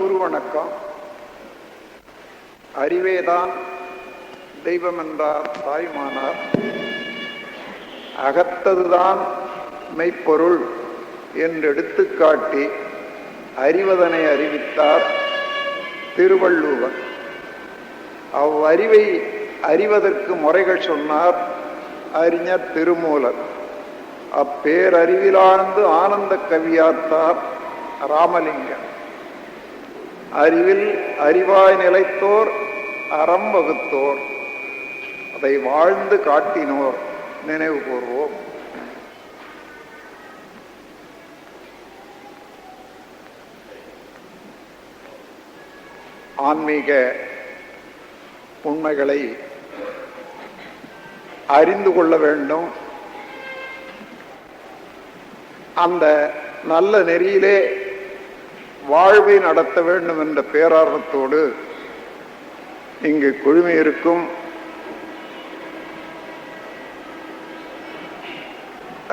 குரு வணக்கம். அறிவேதான் தெய்வம் என்றார் தாய்மானார். அகத்ததுதான் மெய்ப்பொருள் என்று எடுத்துக்காட்டி அறிவதனை அறிவித்தார் திருவள்ளுவர். அவ்வறிவை அறிவதற்கு முறைகள் சொன்னார் அறிஞர் திருமூலர். அப்பேரறிவிலார்ந்து ஆனந்த கவியாத்தார் ராமலிங்கம். அறிவில் அறிவாய் நிலைத்தோர், அறம் வகுத்தோர், அதை வாழ்ந்து காட்டினோர் நினைவு கூர்வோம். ஆன்மீக உண்மைகளை அறிந்து கொள்ள வேண்டும். அந்த நல்ல நெறியிலே வாழ்வை நடத்த வேண்டும் என்ற பேரார்வத்தோடு இங்கு குழுமியிருக்கும்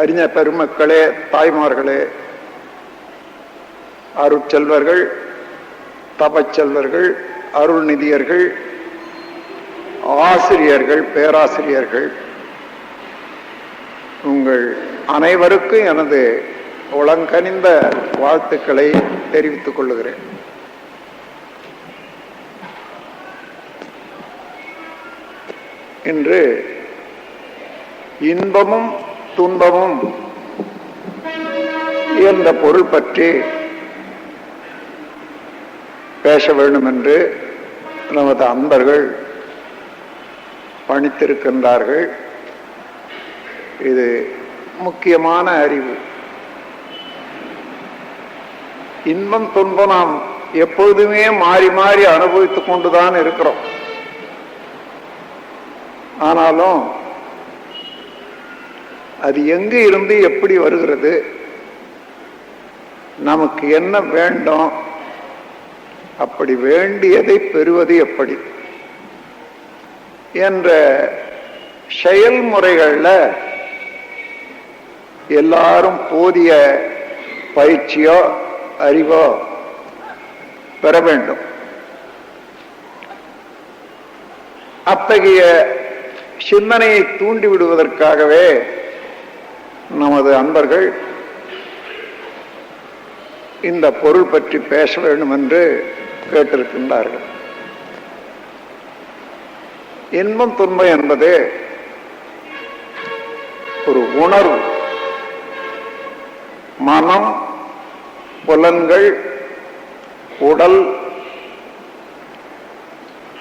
அறிஞர் பெருமக்களே, தாய்மார்களே, அருட்செல்வர்கள், தபச்செல்வர்கள், அருள்நிதியர்கள், ஆசிரியர்கள், பேராசிரியர்கள், உங்கள் அனைவருக்கும் எனது உளங்கனிந்த வாழ்த்துக்களை தெரிவித்துக் கொள்ளுகிறேன். இன்று இன்பமும் துன்பமும் என்ற பொருள் பற்றி பேச வேண்டும் என்று நமது அன்பர்கள் பணித்திருக்கின்றார்கள். இது முக்கியமான அறிவு. இன்பம் துன்பம் நாம் எப்பொழுதுமே மாறி மாறி அனுபவித்துக் கொண்டுதான் இருக்கிறோம். ஆனாலும் அது எங்கு இருந்து எப்படி வருகிறது, நமக்கு என்ன வேண்டும், அப்படி வேண்டியதை பெறுவது எப்படி என்ற செயல்முறைகள்ல எல்லாரும் போதிய பயிற்சியோ அறிவோ பெற வேண்டும். அத்தகைய சிந்தனையை தூண்டிவிடுவதற்காகவே நமது அன்பர்கள் இந்த பொருள் பற்றி பேச வேண்டும் என்று கேட்டிருக்கின்றார்கள். இன்பம் துன்பம் என்பது ஒரு உணர்வு. மனம், புலன்கள், உடல்,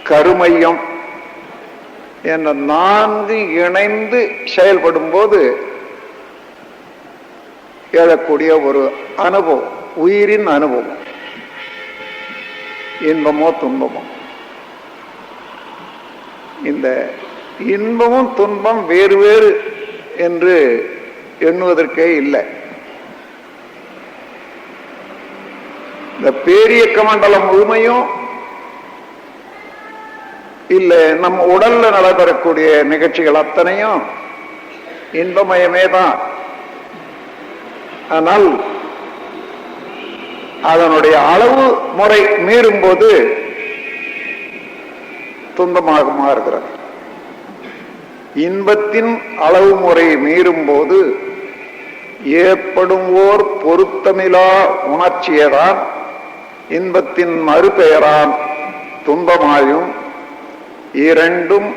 கருமையம் என்ற நான்கு இணைந்து செயல்படும் போது எழக்கூடிய ஒரு அனுபவம், உயிரின் அனுபவம். இன்பமோ துன்பமோ. இந்த இன்பமும் துன்பம் வேறு வேறு என்று எண்ணுவதற்கே இல்லை. இந்த பேரியக்க மண்டலம் முழுமையும் இல்லை, நம் உடல்ல நடைபெறக்கூடிய நிகழ்ச்சிகள் அத்தனையும் இன்பமயமே தான். ஆனால் அதனுடைய அளவு முறை மீறும் போது துன்பமாக மாறுகிறது. இன்பத்தின் அளவு முறை மீறும் போது ஏற்படும் ஓர் பொருத்தமிலா உணர்ச்சியதான் இன்பத்தின் மறுபெயரான் துன்பமாயும் இரண்டும்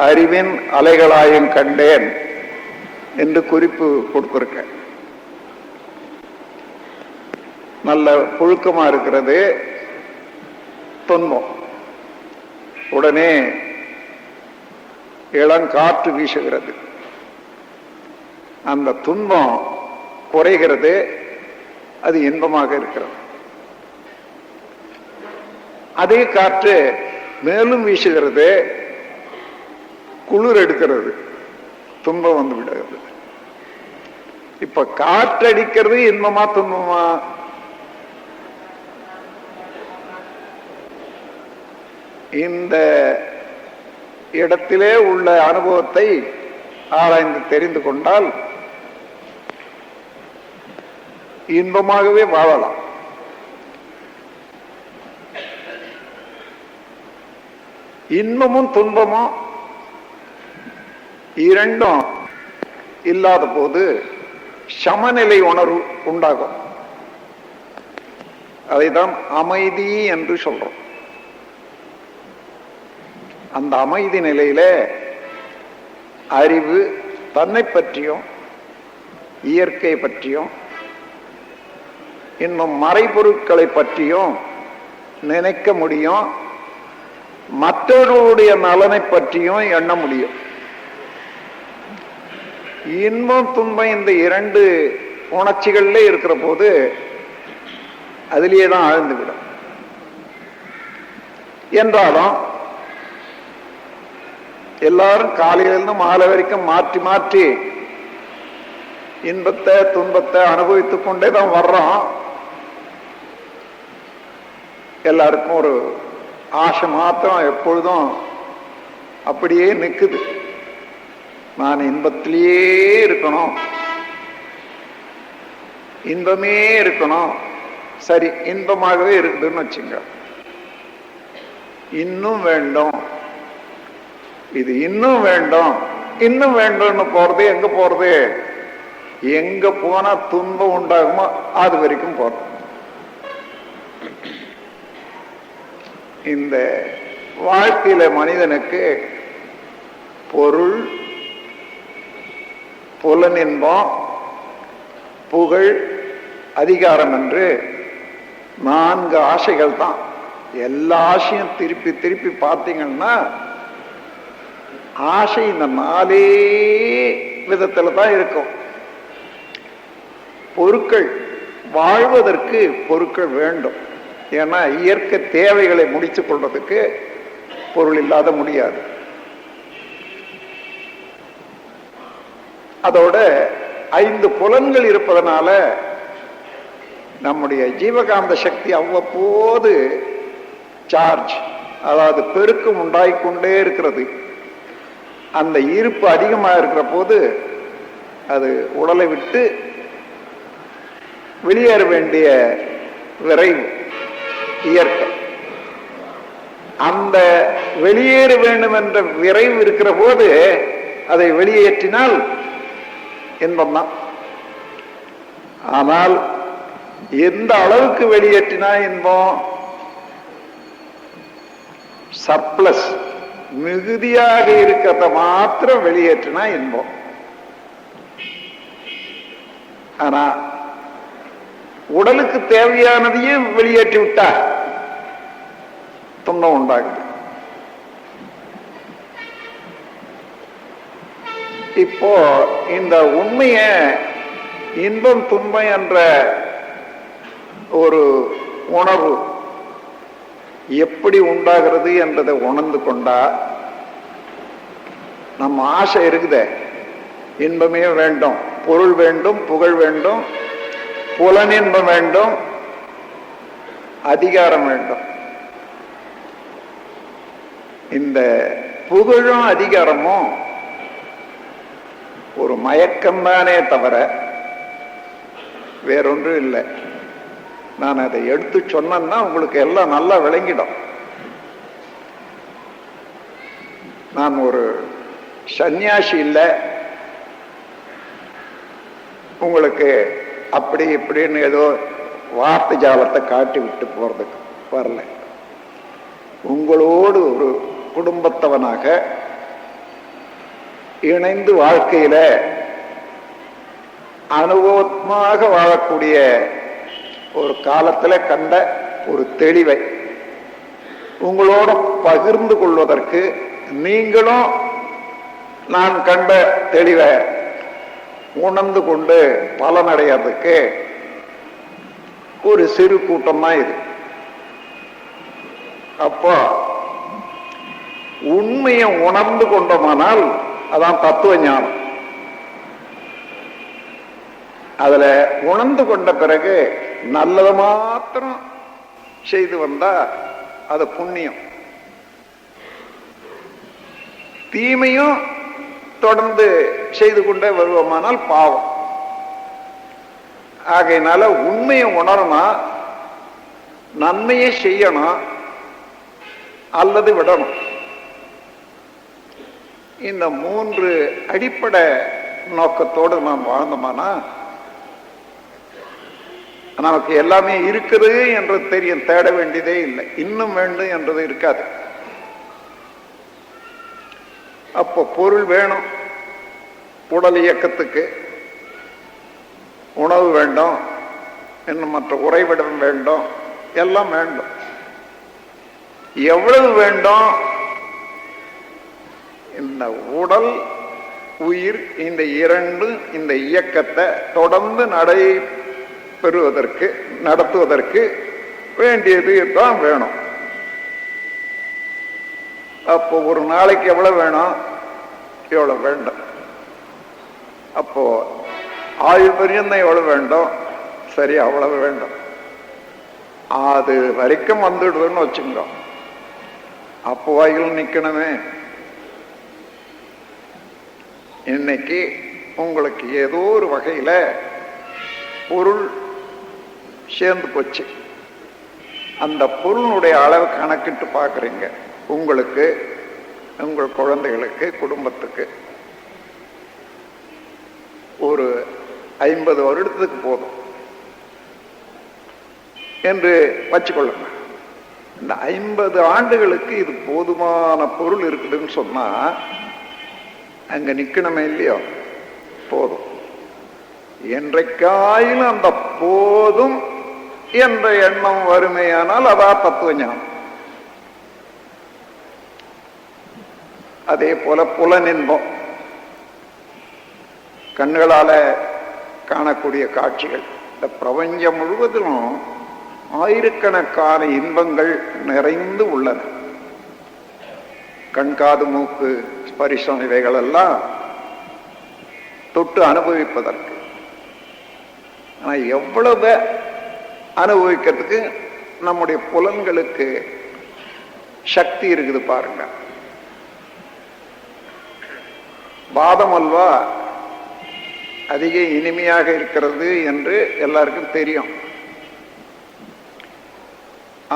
அறிவின் அலைகளாயும் கண்டேன் என்று குறிப்பு கொடுத்திருக்க. நல்ல புழுக்கமா இருக்கிறது துன்பம். உடனே இளங்காற்று வீசுகிறது. அந்த துன்பம் குறைகிறது, அது இன்பமாக இருக்கிறது. அதே காற்று மேலும் வீசுகிறது, குளிர் எடுக்கிறது, துன்பம் வந்து விடுகிறது. இப்ப காற்றடிக்கிறது இன்பமா துன்பமா? இந்த இடத்திலே உள்ள அனுபவத்தை ஆராய்ந்து தெரிந்து கொண்டால் இன்பமாகவே வாழலாம். இன்பமும் துன்பமும் இரண்டும் இல்லாத போது சமநிலை உணர்வு உண்டாகும். அதைதான் அமைதி என்று சொல்றோம். அந்த அமைதி நிலையில அறிவு தன்னை பற்றியும் இயற்கை பற்றியும் இன்னும் மறைபொருட்களை பற்றியும் நினைக்க முடியும், மற்றவர்களுடைய நலனை பற்றியும் எண்ண முடியும். இன்பம் துன்பம் இந்த இரண்டு உணர்ச்சிகள்ல இருக்கிற போது அதிலேயே தான் ஆழ்ந்துவிடும். என்றாலும் எல்லாரும் காலையிலிருந்து மாலை வரைக்கும் மாற்றி மாற்றி இன்பத்தை துன்பத்தை அனுபவித்துக் கொண்டே தான் வர்றோம். எல்லாருக்கும் ஒரு ஆசை மாத்திரம் எப்பொழுதும் அப்படியே நிக்குது. நான் இன்பத்திலேயே இருக்கணும், இன்பமே இருக்கணும். சரி, இன்பமாகவே இருக்குதுன்னு வச்சுங்க. இன்னும் வேண்டும், இது இன்னும் வேண்டும், இன்னும் வேண்டும்னு போறது எங்க போறது? எங்க போனா துன்பம் உண்டாகுமோ அது வரைக்கும் போறது. இந்த வாழ்க்கையில மனிதனுக்கு பொருள், புலனின்பம், புகழ், அதிகாரம் என்று 4 ஆசைகள் தான். எல்லா ஆசையும் திருப்பி திருப்பி பார்த்தீங்கன்னா ஆசை இந்த 4 விதத்துல தான் இருக்கும். பொருட்கள், வாழ்வதற்கு பொருட்கள் வேண்டும். ஏன்னா இயற்கை தேவைகளை முடித்துக் கொள்றதுக்கு பொருள் இல்லாத முடியாது. அதோட 5 புலன்கள் இருப்பதனால நம்முடைய ஜீவகாந்த சக்தி அவ்வப்போது சார்ஜ், அதாவது பெருக்கம் உண்டாகிக்கொண்டே இருக்கிறது. அந்த ஈர்ப்பு அதிகமாக இருக்கிற போது அது உடலை விட்டு வெளியேற வேண்டிய விரைவு இயற்கை. அந்த வெளியேற வேண்டும் என்ற விரைவு இருக்கிற போது அதை வெளியேற்றினால் இன்பம் தான். ஆனால் எந்த அளவுக்கு வெளியேற்றினா இன்பம்? சர்ப்ளஸ், மிகுதியாக இருக்கிறத மாத்திரம் வெளியேற்றினா இன்பம். ஆனா உடலுக்கு தேவையானதையும் வெளியேற்றி விட்டா துன்பம் உண்டாகுது. இப்போ இந்த உண்மைய இன்பம் துன்பம் என்ற ஒரு உணர்வு எப்படி உண்டாகிறது என்றதை உணர்ந்து கொண்டா, நம்ம ஆசை இருக்குதே, இன்பமே வேண்டும், பொருள் வேண்டும், புகழ் வேண்டும், புலனின்பம் வேண்டும், அதிகாரம் வேண்டும். இந்த புகழும் அதிகாரமும் ஒரு மயக்கம்தானே தவிர வேறொன்றும் இல்லை. நான் அதை எடுத்து சொன்னா உங்களுக்கு எல்லாம் நல்லா விளங்கிடும். நான் ஒரு சன்னியாசி இல்லை, உங்களுக்கு அப்படி இப்படின்னு ஏதோ வார்த்தை ஜாலத்தை காட்டி விட்டு போறதுக்கு வரல. உங்களோடு ஒரு குடும்பத்தவனாக இணைந்து வாழ்க்கையில அனுபவமாக வாழக்கூடிய ஒரு காலத்துல கண்ட ஒரு தெளிவை உங்களோட பகிர்ந்து கொள்வதற்கு, நீங்களும் நான் கண்ட தெளிவை உணர்ந்து கொண்டு பலனடைகிறதுக்கு ஒரு சிறு கூட்டம் தான் இது. அப்போ உண்மையை உணர்ந்து கொண்டோமானால் அதான் தத்துவ ஞானம். அதுல உணர்ந்து கொண்ட பிறகு நல்லது மாத்திரம் செய்து வந்தா அது புண்ணியம், தீமையும் தொடர்ந்து செய்து கொண்டே வருவோமானால் பாவம். ஆகையினால உண்மையை உணரணும், நன்மையை செய்யணும் அல்லது விடணும். இந்த 3 அடிப்படை நோக்கத்தோடு நாம் வாழ்ந்தோமானா நமக்கு எல்லாமே இருக்குது என்று தெரியும், தேட வேண்டியதே இல்லை. இன்னும் வேண்டும் என்றது இருக்காது. அப்போ பொருள் வேணும், உடல் இயக்கத்துக்கு உணவு வேண்டும், இன்னும் மற்ற உறைவிடம் வேண்டும், எல்லாம் வேண்டும். எவ்வளவு வேண்டும்? இந்த உடல் உயிர் இந்த 2 இந்த இயக்கத்தை தொடர்ந்து நடத்துவதற்கு வேண்டியது தான் வேணும். அப்போ ஒரு நாளைக்கு எவ்வளவு வேணும்? எவ்வளவு வேண்டும். அப்போ ஆயுள் பரியந்தம் எவ்வளவு வேண்டும்? சரி, அவ்வளவு வேண்டும். அது வரைக்கும் வந்துடுதுன்னு வச்சுங்க. அப்போ வாயில் நிக்கணுமே. இன்னைக்கு உங்களுக்கு ஏதோ ஒரு வகையில பொருள் சேர்ந்து போச்சு. அந்த பொருளுடைய அளவு கணக்கிட்டு பார்க்குறீங்க. உங்களுக்கு, உங்கள் குழந்தைகளுக்கு, குடும்பத்துக்கு ஒரு 50 வருடத்துக்கு போதும் என்று வச்சுக்கொள்ளுங்க. இந்த 50 ஆண்டுகளுக்கு இது போதுமான பொருள் இருக்குதுன்னு சொன்னா அங்க நிக்கணுமே இல்லையோ? போதும். என்றைக்காயிலும் அந்த போதும் என்ற எண்ணம் வறுமையானால் அதான் தத்துவ ஞானம். அதே போல புலனின்பம், கண்களால காணக்கூடிய காட்சிகள், இந்த பிரபஞ்சம் முழுவதிலும் ஆயிரக்கணக்கான இன்பங்கள் நிறைந்து உள்ளன. கண்காது மூக்கு ஸ்பரிசம் இவைகள் எல்லாம் தொட்டு அனுபவிப்பதற்கு. ஆனா எவ்வளவு அனுபவிக்கிறதுக்கு நம்முடைய புலன்களுக்கு சக்தி இருக்குது பாருங்க. பாதம் அல்வா அதிக இனிமையாக இருக்கிறது என்று எல்லாருக்கும் தெரியும்.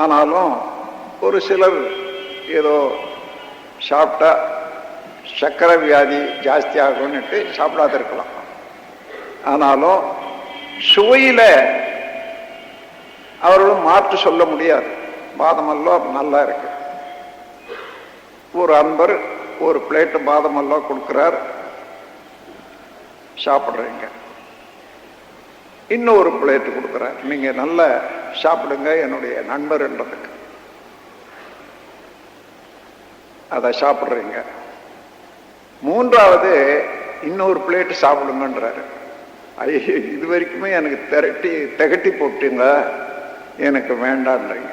ஆனாலும் ஒரு சிலர் ஏதோ சாப்பிட்டா சக்கரை வியாதி ஜாஸ்தி ஆகும்னுட்டு சாப்பிடாத இருக்கலாம். ஆனாலும் சுவையில அவர்களும் மாற்று சொல்ல முடியாது. பாதம் அல்வா நல்லா இருக்கு. ஒரு அன்பர் ஒரு பிளேட்டு பாதம் அல்வா கொடுக்கிறார், சாப்பிட்றீங்க. இன்னொரு பிளேட்டு கொடுக்குறார், நீங்க நல்ல சாப்பிடுங்க என்னுடைய நண்பர்ன்றதுக்கு. அதை சாப்பிட்றீங்க. மூன்றாவது இன்னொரு பிளேட்டு சாப்பிடுங்கன்றாரு. ஐயோ, இது வரைக்குமே எனக்கு திகட்டி போட்டுங்க, எனக்கு வேண்டான்றீங்க.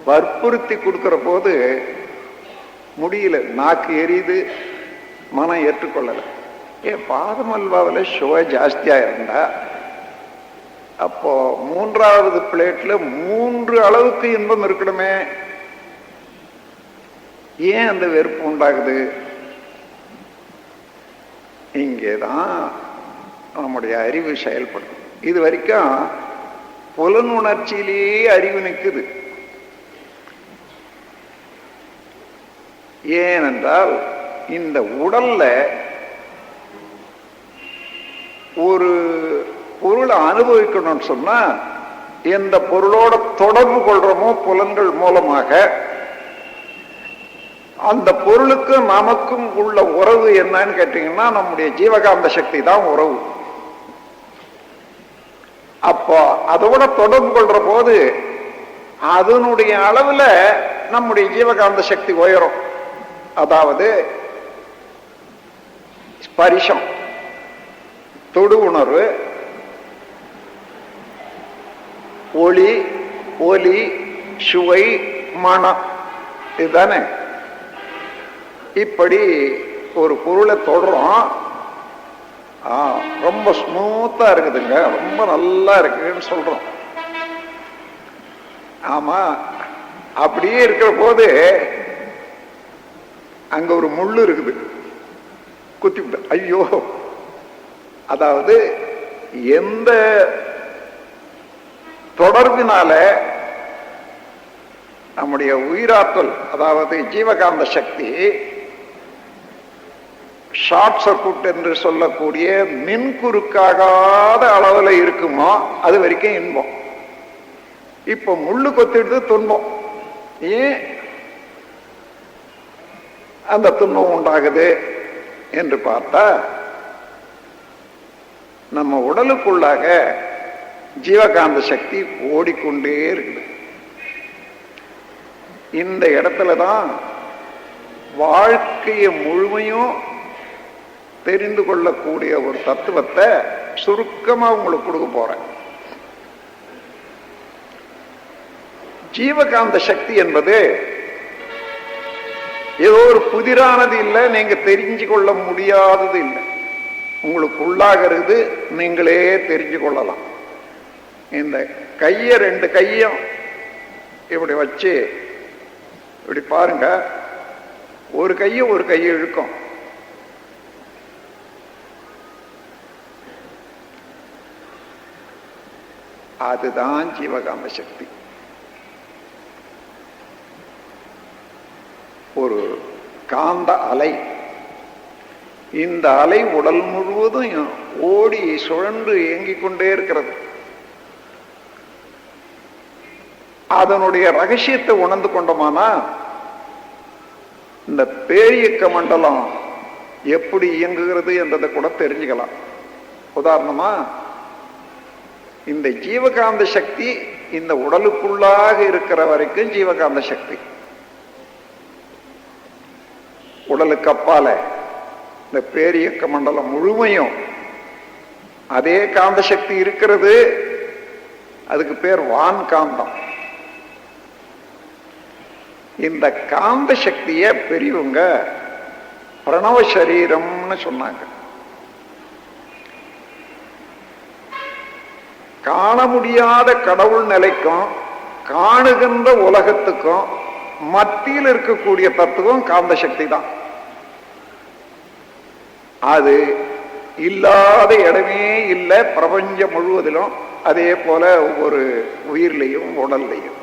வற்புறுத்தி கொடுக்கிற போது முடியல, நாக்கு எரியுது, மனம் ஏற்றுக்கொள்ளலை. பாதம் அல்வாவில் சுவை ஜாஸ்தியா இருந்தா அப்போ மூன்றாவது பிளேட்ல 3 அளவுக்கு இன்பம் இருக்கணுமே. ஏன் அந்த வெறுப்பு உண்டாகுது? இங்கேதான் நம்முடைய அறிவு செயல்படும். இது வரைக்கும் புலன் உணர்ச்சியிலேயே அறிவு நிற்குது. ஏனென்றால் இந்த உடல்ல ஒரு பொருளை அனுபவிக்கணும்னு சொன்னா எந்த பொருளோட தொடர்பு கொள்றோமோ புலன்கள் மூலமாக, அந்த பொருளுக்கு நமக்கும் உள்ள உறவு என்னன்னு கேட்டீங்கன்னா நம்முடைய ஜீவகாந்த சக்தி தான் உறவு. அப்போ அதோட தொடர்பு கொள்ற போது அதனுடைய அளவுல நம்முடைய ஜீவகாந்த சக்தி உயரும். அதாவது ஸ்பரிசம், தொடு உணர்வு, ஒளி, ஒலி, சுவை, மனம், இதுதானே. இப்படி ஒரு பொருளை தொடரும். ரொம்ப ஸ்மூத்தா இருக்குதுங்க, ரொம்ப நல்லா இருக்குன்னு சொல்றோம். ஆமா, அப்படியே இருக்கிற போது அங்க ஒரு முள்ளு இருக்குது, குத்தி விட்டு ஐயோ. அதாவது எந்த தொடர்பினால நம்முடைய உயிராற்றல், அதாவது ஜீவகாந்த சக்தி ஷார்ட் சர்க்யூட் என்று சொல்லக்கூடிய மின் குறுக்காகாத அளவுல இருக்குமோ அது வரைக்கும் இன்பம். இப்ப முள்ளு கொத்திடுது துன்பம். ஏன் அந்த துன்பம் உண்டாகுது என்று பார்த்தா, நம்ம உடலுக்குள்ளாக ஜீவகாந்த சக்தி ஓடிக்கொண்டே இருக்குது. இந்த இடத்துலதான் வாழ்க்கையை முழுமையும் தெரிந்து கொள்ளக்கூடிய ஒரு தத்துவத்தை சுருக்கமா உங்களுக்கு கொடுக்க போறேன். ஜீவகாந்த சக்தி என்பது ஏதோ ஒரு புதிரானது இல்லை, நீங்க தெரிஞ்சு கொள்ள முடியாதது இல்லை, உங்களுக்கு உள்ளாகிறது, நீங்களே தெரிஞ்சு கொள்ளலாம். இந்த கையை ரெண்டு கையும் இப்படி வச்சு இப்படி பாருங்க, ஒரு கையை இழுக்கும், அதுதான் ஜீவகாந்த சக்தி. ஒரு காந்த அலை, இந்த அலை உடல் முழுவதும் ஓடி சுழன்று இயங்கிக் கொண்டே இருக்கிறது. அதனுடைய ரகசியத்தை உணர்ந்து கொண்டோமானா இந்த பேரியக்க மண்டலம் எப்படி இயங்குகிறது என்றதை கூட தெரிஞ்சுக்கலாம். உதாரணமா, இந்த ஜீவகாந்த சக்தி இந்த உடலுக்குள்ளாக இருக்கிற வரைக்கும் ஜீவகாந்த சக்தி, உடலுக்கு அப்பால இந்த பேரியக்க மண்டலம் முழுமையும் அதே காந்த சக்தி இருக்கிறது. அதுக்கு பேர் வான் காந்தம். இந்த காந்த சக்திய பெரியவங்க பிரணவ சரீரம்னு சொன்னாங்க. காண முடியாத கடவுள் நிலைக்கும் காணுகின்ற உலகத்துக்கும் மத்தியில் இருக்கக்கூடிய தத்துவம் காந்த சக்தி தான். அது இல்லாத இடமே இல்லை பிரபஞ்சம் முழுவதிலும், அதே போல ஒவ்வொரு உயிர்லையும் உடல்லையும்.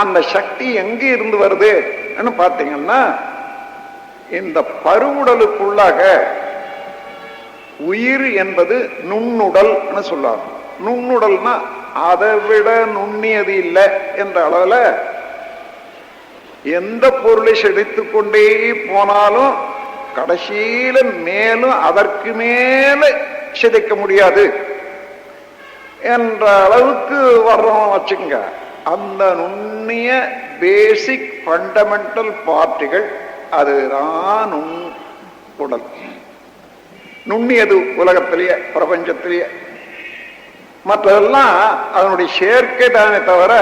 அந்த சக்தி எங்க இருந்து வருது பார்த்தீங்கன்னா, இந்த பருவுடலுக்குள்ளாக உயிர் என்பது நுண்ணுடல் சொல்லுவாங்க. நுண்ணுடல்னா அதை விட நுண்ணியது இல்லை என்ற அளவுல எந்த பொருளை செழித்து கொண்டே போனாலும் கடைசியில மேலும் அதற்கு மேல சிதைக்க முடியாது என்ற அளவுக்கு வர்றோம் வச்சுங்க. அந்த நுண்ணிய பேசிக் ஃபண்டமெண்டல் பார்ட்டிகள் அதுதான் உடல். நுண்ணியது உலகத்திலேயே பிரபஞ்சத்திலேயே. மற்றதெல்லாம் அதனுடைய சேர்க்கை தானே தவிர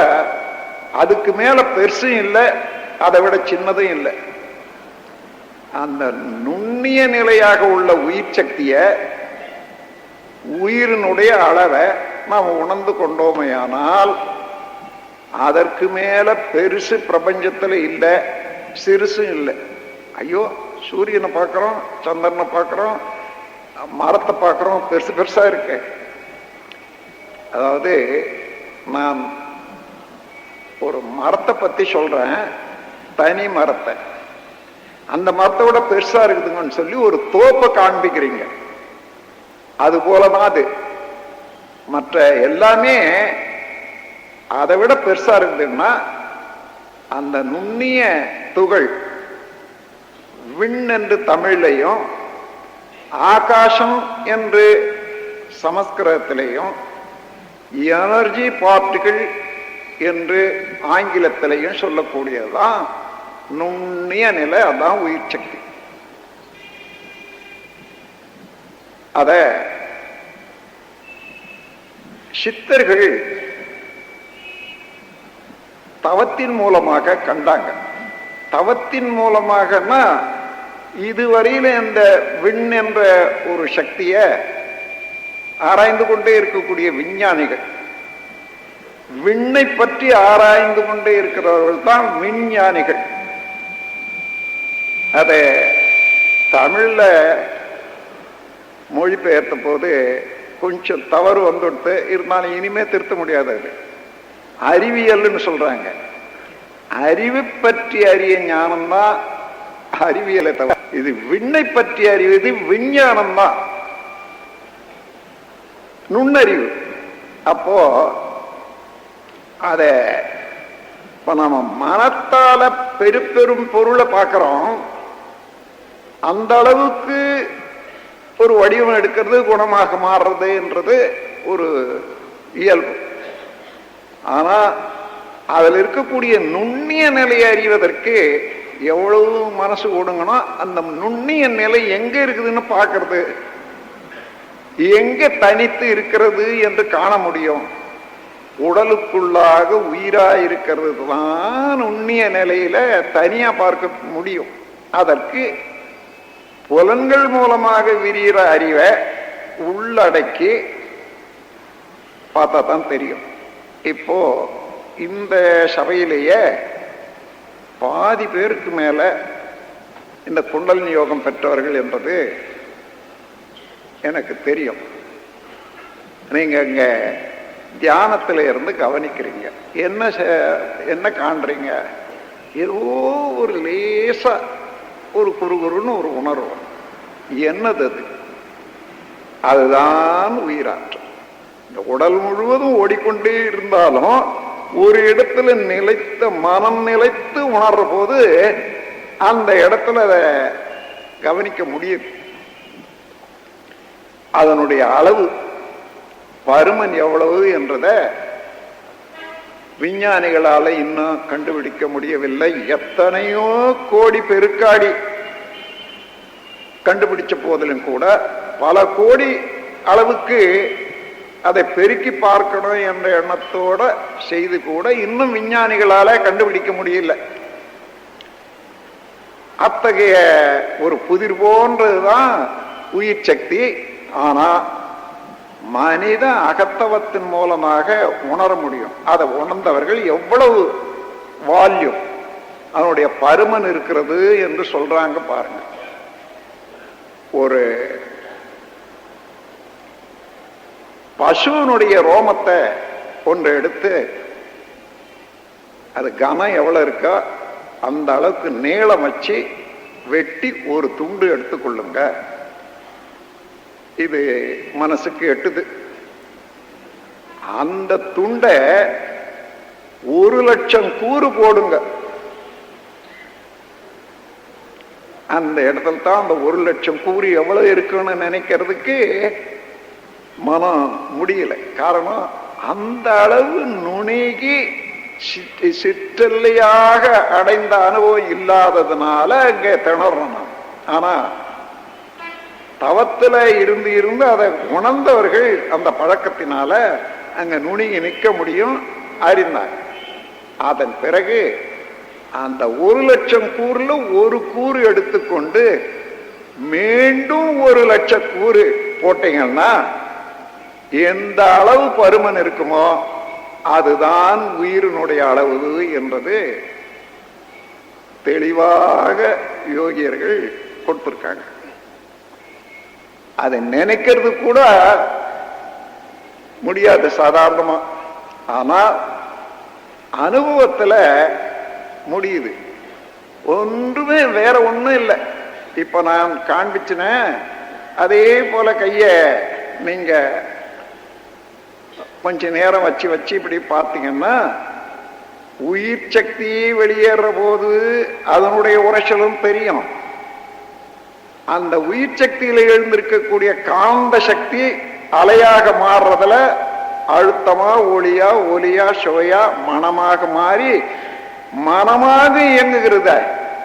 அதுக்கு மேல பெருசும் இல்லை, அதை விட சின்னதும் இல்லை. அந்த நுண்ணிய நிலையாக உள்ள உயிர் சக்திய, உயிரினுடைய அளவை நாம் உணர்ந்து கொண்டோமையானால் அதற்கு மேல பெருசு பிரபஞ்சத்துல இல்லை, சிறுசும் இல்லை. ஐயோ, சூரியனை பார்க்கிறோம், சந்திரனை பார்க்கிறோம், மரத்தை பார்க்கிறோம், பெருசு பெருசா இருக்கு. அதாவது நான் ஒரு மரத்தை பத்தி சொல்றேன், தனி மரத்தை, அந்த மரத்தை விட பெருசா இருக்குதுங்கன்னு சொல்லி ஒரு தோப்பை காண்பிக்கிறீங்க. அது போலதான் அது. மற்ற எல்லாமே அதை விட பெருசா இருக்குதுன்னா அந்த நுண்ணிய துகள், விண் என்று தமிழ்லையும் ஆகாசம் என்று சமஸ்கிருதத்திலையும் எனர்ஜி பார்ட்டிகள் என்று ஆங்கிலத்திலையும் சொல்லக்கூடியதுதான் நுண்ணிய நிலை. அதான் உயிர் சக்தி. அத சித்தர்கள் தவத்தின் மூலமாக கண்டாங்க. தவத்தின் மூலமாகனா இதுவரையில இந்த விண் என்ற ஒரு சக்தியை ஆராய்ந்து கொண்டே இருக்கக்கூடிய விஞ்ஞானிகள், விண்ணை பற்றி ஆராய்ந்து கொண்டே இருக்கிறவர்கள் தான் விஞ்ஞானிகள். அதை தமிழ்ல மொழிபெயர்த்த போது கொஞ்சம் தவறு வந்துட்டு இருந்தாலும் இனிமே திருத்த முடியாது. அது அறிவியல்னு சொல்றாங்க. அறிவு பற்றி அறிய ஞானம்தான் அறிவியலை தவிர. இது விண்ணை பற்றி அறிவது விஞ்ஞானம் தான், நுண்ணறிவு. அப்போ அத இப்ப நம்ம மனத்தால பெரும் பொருளை பார்க்கிறோம். அந்த அளவுக்கு ஒரு வடிவம் எடுக்கிறது, குணமாக மாறுறது என்றது ஒரு இயல்பு. ஆனா அதில் இருக்கக்கூடிய நுண்ணிய நிலையை அறிவதற்கு எவ்வளவு மனசு கொடுங்கணும். அந்த நுண்ணிய நிலை எங்க இருக்குதுன்னு பார்க்கறது, எங்க தனித்து இருக்கிறது என்று காண முடியும். உடலுக்குள்ளாக உயிரா இருக்கிறது தான் நுண்ணிய நிலையில தனியா பார்க்க முடியும். அதற்கு புலன்கள் மூலமாக விரிகிற அறிவை உள்ளடக்கி பார்த்தா தான் தெரியும். இப்போ இந்த சபையிலேயே பாதி பேருக்கு மேல இந்த குண்டலினி யோகம் பெற்றவர்கள் என்பது எனக்கு தெரியும். நீங்க இங்க தியானத்துல இருந்து கவனிக்கிறீங்க, என்ன காண்றீங்க? ஏதோ ஒரு லேசா ஒரு குறுகுறுன்னு ஒரு உணர்வு. என்னது அது? அதுதான் உயிராற்றல். இந்த உடல் முழுவதும் ஓடிக்கொண்டே இருந்தாலும் ஒரு இடத்துல நிலைத்த மனம் நிலைத்து உணர்ற போது அந்த இடத்துல அதை கவனிக்க முடியும். அதனுடைய அளவு பருமன் எவ்வளவு என்றத விஞ்ஞானிகளால இன்னும் கண்டுபிடிக்க முடியவில்லை. எத்தனையோ கோடி பெருக்காடி கண்டுபிடிச்ச போதிலும் கூட பல கோடி அளவுக்கு அதை பெருக்கி பார்க்கணும் என்ற எண்ணத்தோட செய்து கூட இன்னும் விஞ்ஞானிகளால கண்டுபிடிக்க முடியல. அத்தகைய ஒரு புதிர் போன்றதுதான் உயிர் சக்தி. ஆனா மனித அகத்தவத்தின் மூலமாக உணர முடியும். அதை உணர்ந்தவர்கள் எவ்வளவு வால்யூம், அதனுடைய பருமன் இருக்கிறது என்று சொல்றாங்க பாருங்க. ஒரு பசுவனுடைய ரோமத்தை ஒன்று எடுத்து அது கனம் எவ்வளவு இருக்கோ அந்த அளவுக்கு நீளம் வச்சு வெட்டி ஒரு துண்டு எடுத்துக்கொள்ளுங்க. இது மனசுக்கு எட்டுது. அந்த துண்டை 1,00,000 கூறு போடுங்க. அந்த இடத்துல தான் அந்த 1,00,000 கூறு எவ்வளவு இருக்குன்னு நினைக்கிறதுக்கு மனம் முடியல. காரணம் அந்த அளவு நுணுகி சிற்றல்லையாக அடைந்த அனுபவம் இல்லாததுனால அங்கே திணறணும். ஆனா தவத்துல இருந்து இருந்து அதை உணர்ந்தவர்கள் அந்த பழக்கத்தினால அங்க நுணுகி நிற்க முடியும், அறிந்தாங்க. அதன் பிறகு அந்த 1,00,000 கூறுல ஒரு கூறு எடுத்துக்கொண்டு மீண்டும் 1,00,000 கூறு போட்டீங்கன்னா எந்த அளவு பருமன் இருக்குமோ அதுதான் உயிரினுடைய அளவு என்பது தெளிவாக யோகியர்கள் கொடுத்திருக்காங்க. அதை நினைக்கிறது கூட முடியாது சாதாரணமா. ஆனா அனுபவத்துல முடியுது. ஒன்றுமே வேற ஒண்ணும் இல்லை. இப்ப நான் காண்பிச்சினேன், அதே போல கைய நீங்க கொஞ்ச நேரம் வச்சு வச்சு இப்படி பார்த்தீங்கன்னா உயிர் சக்தி வெளியேற போது அதனுடைய உரைச்சலும் தெரியும். அந்த உயிர் சக்தியில எழுந்திருக்கக்கூடிய காந்த சக்தி அலையாக மாறுறதுல அழுத்தமா ஒளியா ஒலியா சுவையா மனமாக மாறி மனமாக இயங்குகிறத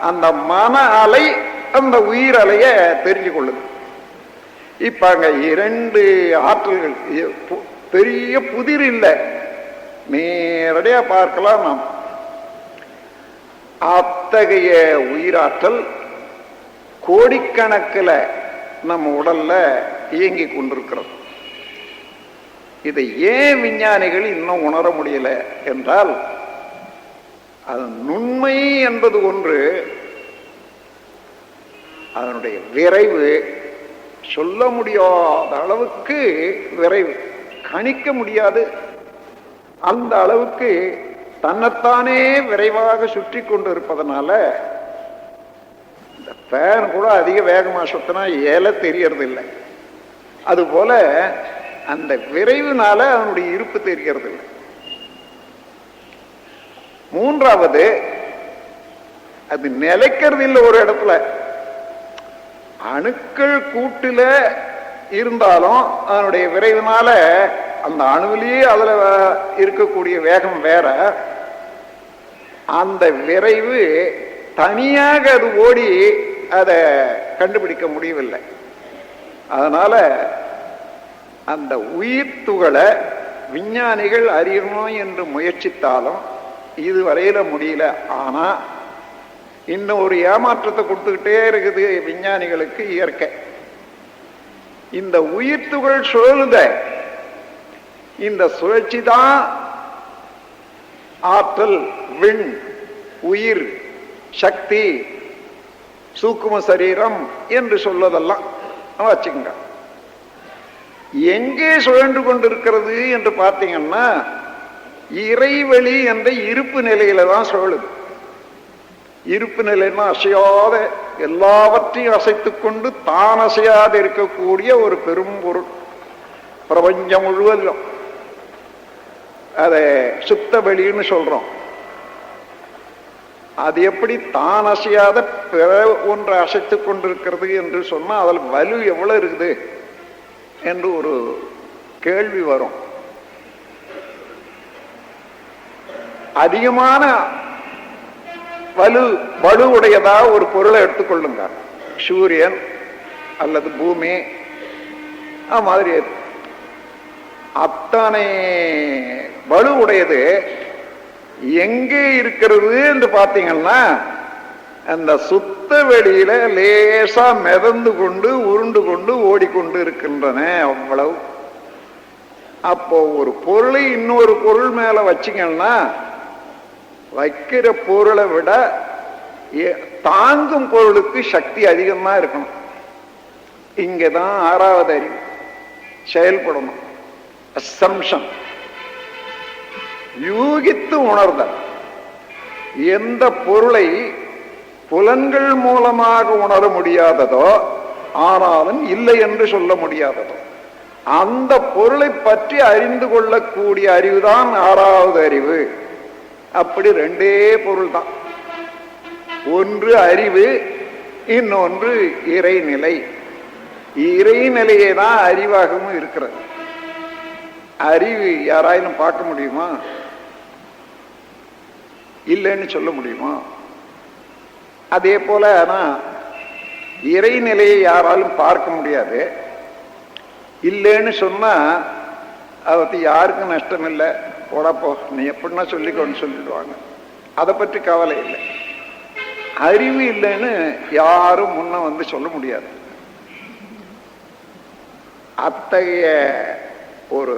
அந்த மன அலை அந்த உயிர் அலைய தெரிஞ்சு கொள்ளுது. இப்ப அங்க 2 ஆற்றல்கள், பெரிய புதிர் இல்லை, நேரடியா பார்க்கலாம் நாம். அத்தகைய உயிராற்றல் கோடிக்கணக்கில் நம்ம உடல்ல இயங்கி கொண்டிருக்கிறது. இதை ஏன் விஞ்ஞானிகள் இன்னும் உணர முடியல என்றால், அது நுண்மை என்பது ஒன்று, அதனுடைய விரைவு சொல்ல முடியாத அளவுக்கு விரைவு, கணிக்க முடியாது. அந்த அளவுக்கு தன்னைத்தானே விரைவாக சுற்றி கொண்டு இருப்பதனால இந்த ஃபேன் கூட அதிக வேகமாக சுத்தினா ஏலை தெரியறது இல்லை. அதுபோல அந்த விரைவுனால அவனுடைய இருப்பு தெரியறது இல்லை. மூன்றாவது, அது நிலைக்கிறது இல்லை ஒரு இடத்துல. அணுக்கள் கூட்டுல இருந்தாலும் அதனுடைய விரைவுனால அந்த அணுவிலேயே அதுல இருக்கக்கூடிய வேகம் வேற. அந்த விரைவு தனியாக அது ஓடி அதை கண்டுபிடிக்க முடியவில்லை. அதனால அந்த உயிர் துகளை விஞ்ஞானிகள் அறியணும் என்று முயற்சித்தாலும் இதுவரையில முடியல. ஆனா இன்னும் ஒரு ஏமாற்றத்தை கொடுத்துக்கிட்டே இருக்குது விஞ்ஞானிகளுக்கு இயற்கை. இந்த உயிர் துகள் சுழலுத, இந்த சுழற்சி தான் ஆற்றல், விண், உயிர், சக்தி, சூக்கும சரீரம் என்று சொல்வதெல்லாம் வச்சுக்கோங்க. எங்கே சுழன்று கொண்டிருக்கிறது என்று பார்த்தீங்கன்னா இறைவெளி என்ற இருப்பு நிலையில தான் சுழலுது. இருப்பு நிலைன்னா அசையாத, எல்லாவற்றையும் அசைத்துக் கொண்டு தான் அசையாது இருக்கக்கூடிய ஒரு பெரும் பொருள் பிரபஞ்சம் முழுவதும். அதை சுத்த வெளின்னு சொல்றோம். அது எப்படி தான் அசையாத பிற ஒன்றை அசைத்துக் கொண்டிருக்கிறது என்று சொன்னா அதில் வலு எவ்வளவு இருக்குது என்று ஒரு கேள்வி வரும். அதிகமான வலு உடையதா ஒரு பொருளை எடுத்துக்கொள்ளுங்க, சூரியன் அல்லது பூமி மாதிரி. அத்தனை வலு உடையது எங்கே இருக்கிறது என்று பார்த்தீங்கன்னா அந்த சுத்த வெளியில லேசா மிதந்து கொண்டு உருண்டு கொண்டு ஓடிக்கொண்டு இருக்கின்றன. அவ்வளவு. அப்போ ஒரு பொருளை இன்னொரு பொருள் மேல வச்சிங்கன்னா வைக்கிற பொருளை விட தாங்கும் பொருளுக்கு சக்தி அதிகமா இருக்கணும். இங்கதான் ஆறாவது அறிவு செயல்படணும். அசம்ஷன், யூகித்து உணர்தல். எந்த பொருளை புலன்கள் மூலமாக உணர முடியாததோ, ஆனாலும் இல்லை என்று சொல்ல முடியாததோ, அந்த பொருளை பற்றி அறிந்து கொள்ளக்கூடிய அறிவுதான் ஆறாவது அறிவு. அப்படி ரெண்டே பொருள் தான். ஒன்று அறிவு, இன்னொன்று இறைநிலை. இறைநிலையே தான் அறிவாகவும் இருக்கிறது. அறிவு யாராயிலும் பார்க்க முடியுமா? இல்லைன்னு சொல்ல முடியுமா? அதே போல ஆனா இறைநிலையை யாராலும் பார்க்க முடியாது. இல்லைன்னு சொன்னா அதை யாருக்கும் நஷ்டம் இல்லை, போடப்போ நீ எப்படின்னா சொல்லிக்கோன்னு சொல்லிடுவாங்க. அதை பற்றி கவலை இல்லை. அறிவு இல்லைன்னு யாரும் முன்ன வந்து சொல்ல முடியாது. அத்தகைய ஒரு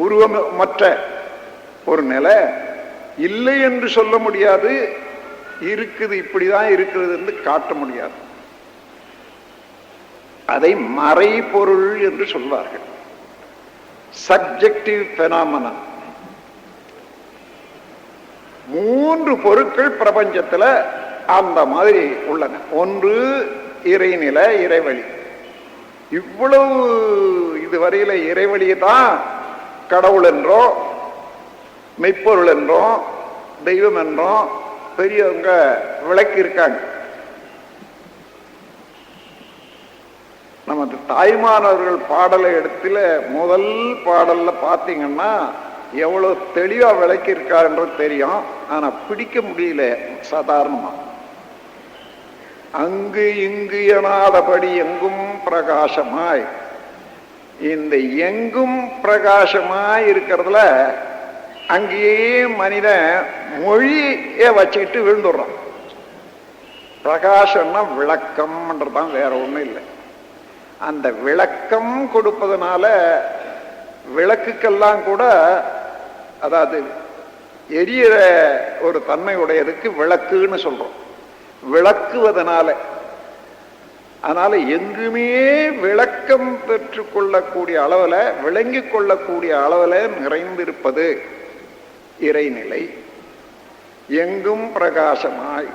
உருவமற்ற ஒரு நிலை இல்லை என்று சொல்ல முடியாது. இருக்குது, இப்படிதான் இருக்கிறது என்று காட்ட முடியாது. அதை மறைபொருள் என்று சொல்வார்கள். சப்ஜெக்டிவ் பெனாமனா. மூன்று பொருட்கள் பிரபஞ்சத்துல அந்த மாதிரி உள்ளன. ஒன்று இறைநிலை, இறைவழி. இவ்வளவு இதுவரையில இறைவழியை தான் கடவுள் என்றோ மெய்ப்பொருள் என்றோ தெய்வம் என்றோ பெரியவங்க விளக்கி இருக்காங்க. நமது தாய்மானவர்கள் பாடலை இடத்துல முதல் பாடல்ல பார்த்தீங்கன்னா எவ்வளவு தெளிவா விளக்கி இருக்காருன்றது தெரியும். ஆனா பிடிக்க முடியல சாதாரணமா. அங்கு இங்கு எனாதபடி எங்கும் பிரகாசமாய். இந்த எங்கும் பிரகாசமாய் இருக்கிறதுல அங்கேயே மனிதன் மொழிய வச்சுக்கிட்டு விழுந்துடுறான். பிரகாசம்னா விளக்கம்ன்றதான், வேற ஒண்ணும் இல்லை. அந்த விளக்கம் கொடுப்பதனால விளக்குக்கெல்லாம் கூட, அதாவது எரியற ஒரு தன்மை உடையதுக்கு விளக்குன்னு சொல்றோம். விளக்குவதனால, அதனால எங்குமே விளக்கம் பெற்றுக்கொள்ளக்கூடிய அளவுல, விளங்கி கொள்ளக்கூடிய அளவுல நிறைந்திருப்பது இறைநிலை. எங்கும் பிரகாசமாய்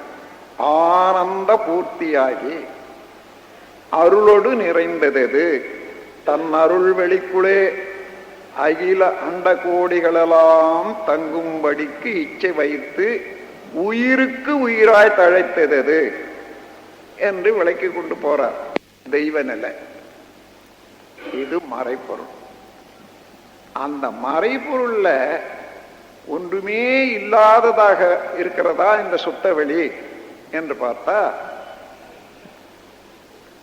ஆனந்த பூர்த்தியாகி அருளோடு நிறைந்தது. தன் அருள் வெளிக்குளே அகில அண்ட கோடிகளெல்லாம் தங்கும்படிக்கு இச்சை வைத்து உயிருக்கு உயிராய் தழைத்தது என்று விளக்கி கொண்டு போறார். தெய்வ நிலை இது மறைப்பொருள். அந்த மறைப்பொருள்ல ஒன்றுமே இல்லாததாக இருக்கிறதா இந்த சுத்த வெளி என்று பார்த்தா,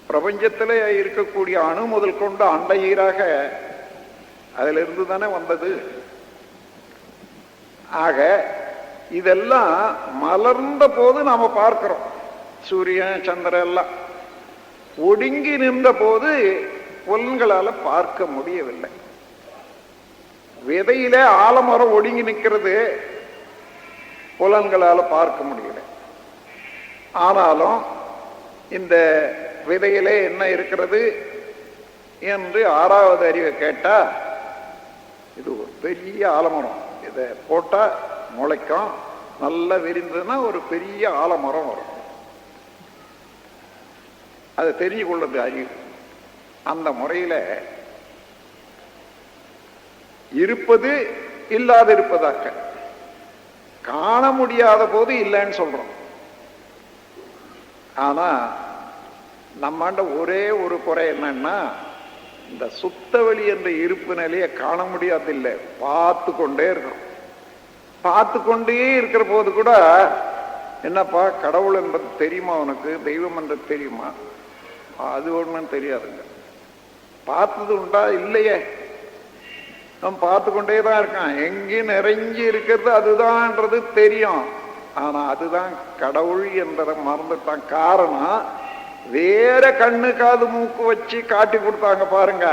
பிரபஞ்சத்திலே இருக்கக்கூடிய அணு முதல் கொண்டு அண்டையீராக அதிலிருந்து தானே வந்தது. ஆக இதெல்லாம் மலர்ந்த போது நாம பார்க்கிறோம். சூரியன் சந்திரன் எல்லாம் ஒடுங்கி நின்ற போது புலன்களால பார்க்க முடியவில்லை. விதையில ஆலமரம் ஒடுங்கி நிற்கிறது, புலன்களால பார்க்க முடியல. ஆனாலும் இந்த விதையிலே என்ன இருக்கிறது என்று ஆறாவது அறிவை கேட்டா, இது ஒரு பெரிய ஆலமரம், இதை போட்டா முளைக்கும், நல்லா விரிந்ததுன்னா ஒரு பெரிய ஆலமரம் வரும். அதை தெரிஞ்சு கொள்வது அறிவு. அந்த முறையில இருப்பது இல்லாது இருப்பதாக, காண முடியாத போது இல்லைன்னு சொல்றோம். ஆனா நம்மாண்ட ஒரே ஒரு குறை என்னன்னா, இந்த சுத்தவெளி என்ற இருப்பு நிலையை காண முடியாதில்லை, பார்த்து கொண்டே இருக்கிறோம். பார்த்து கொண்டே இருக்கிற போது கூட என்னப்பா கடவுள் என்பது தெரியுமா உனக்கு, தெய்வம் என்றது தெரியுமா, அது ஒண்ணும் தெரியாதுங்க. பார்த்தது உண்டா? இல்லையே. நம்ம பார்த்து கொண்டே தான் இருக்கான். எங்கேயும் நிறைஞ்சி இருக்கிறது அதுதான்ன்றது தெரியும். ஆனா அதுதான் கடவுள் என்பதை மறந்துட்டான். காரணம், வேற கண்ணு காது மூக்கு வச்சு காட்டி கொடுத்தாங்க பாருங்க.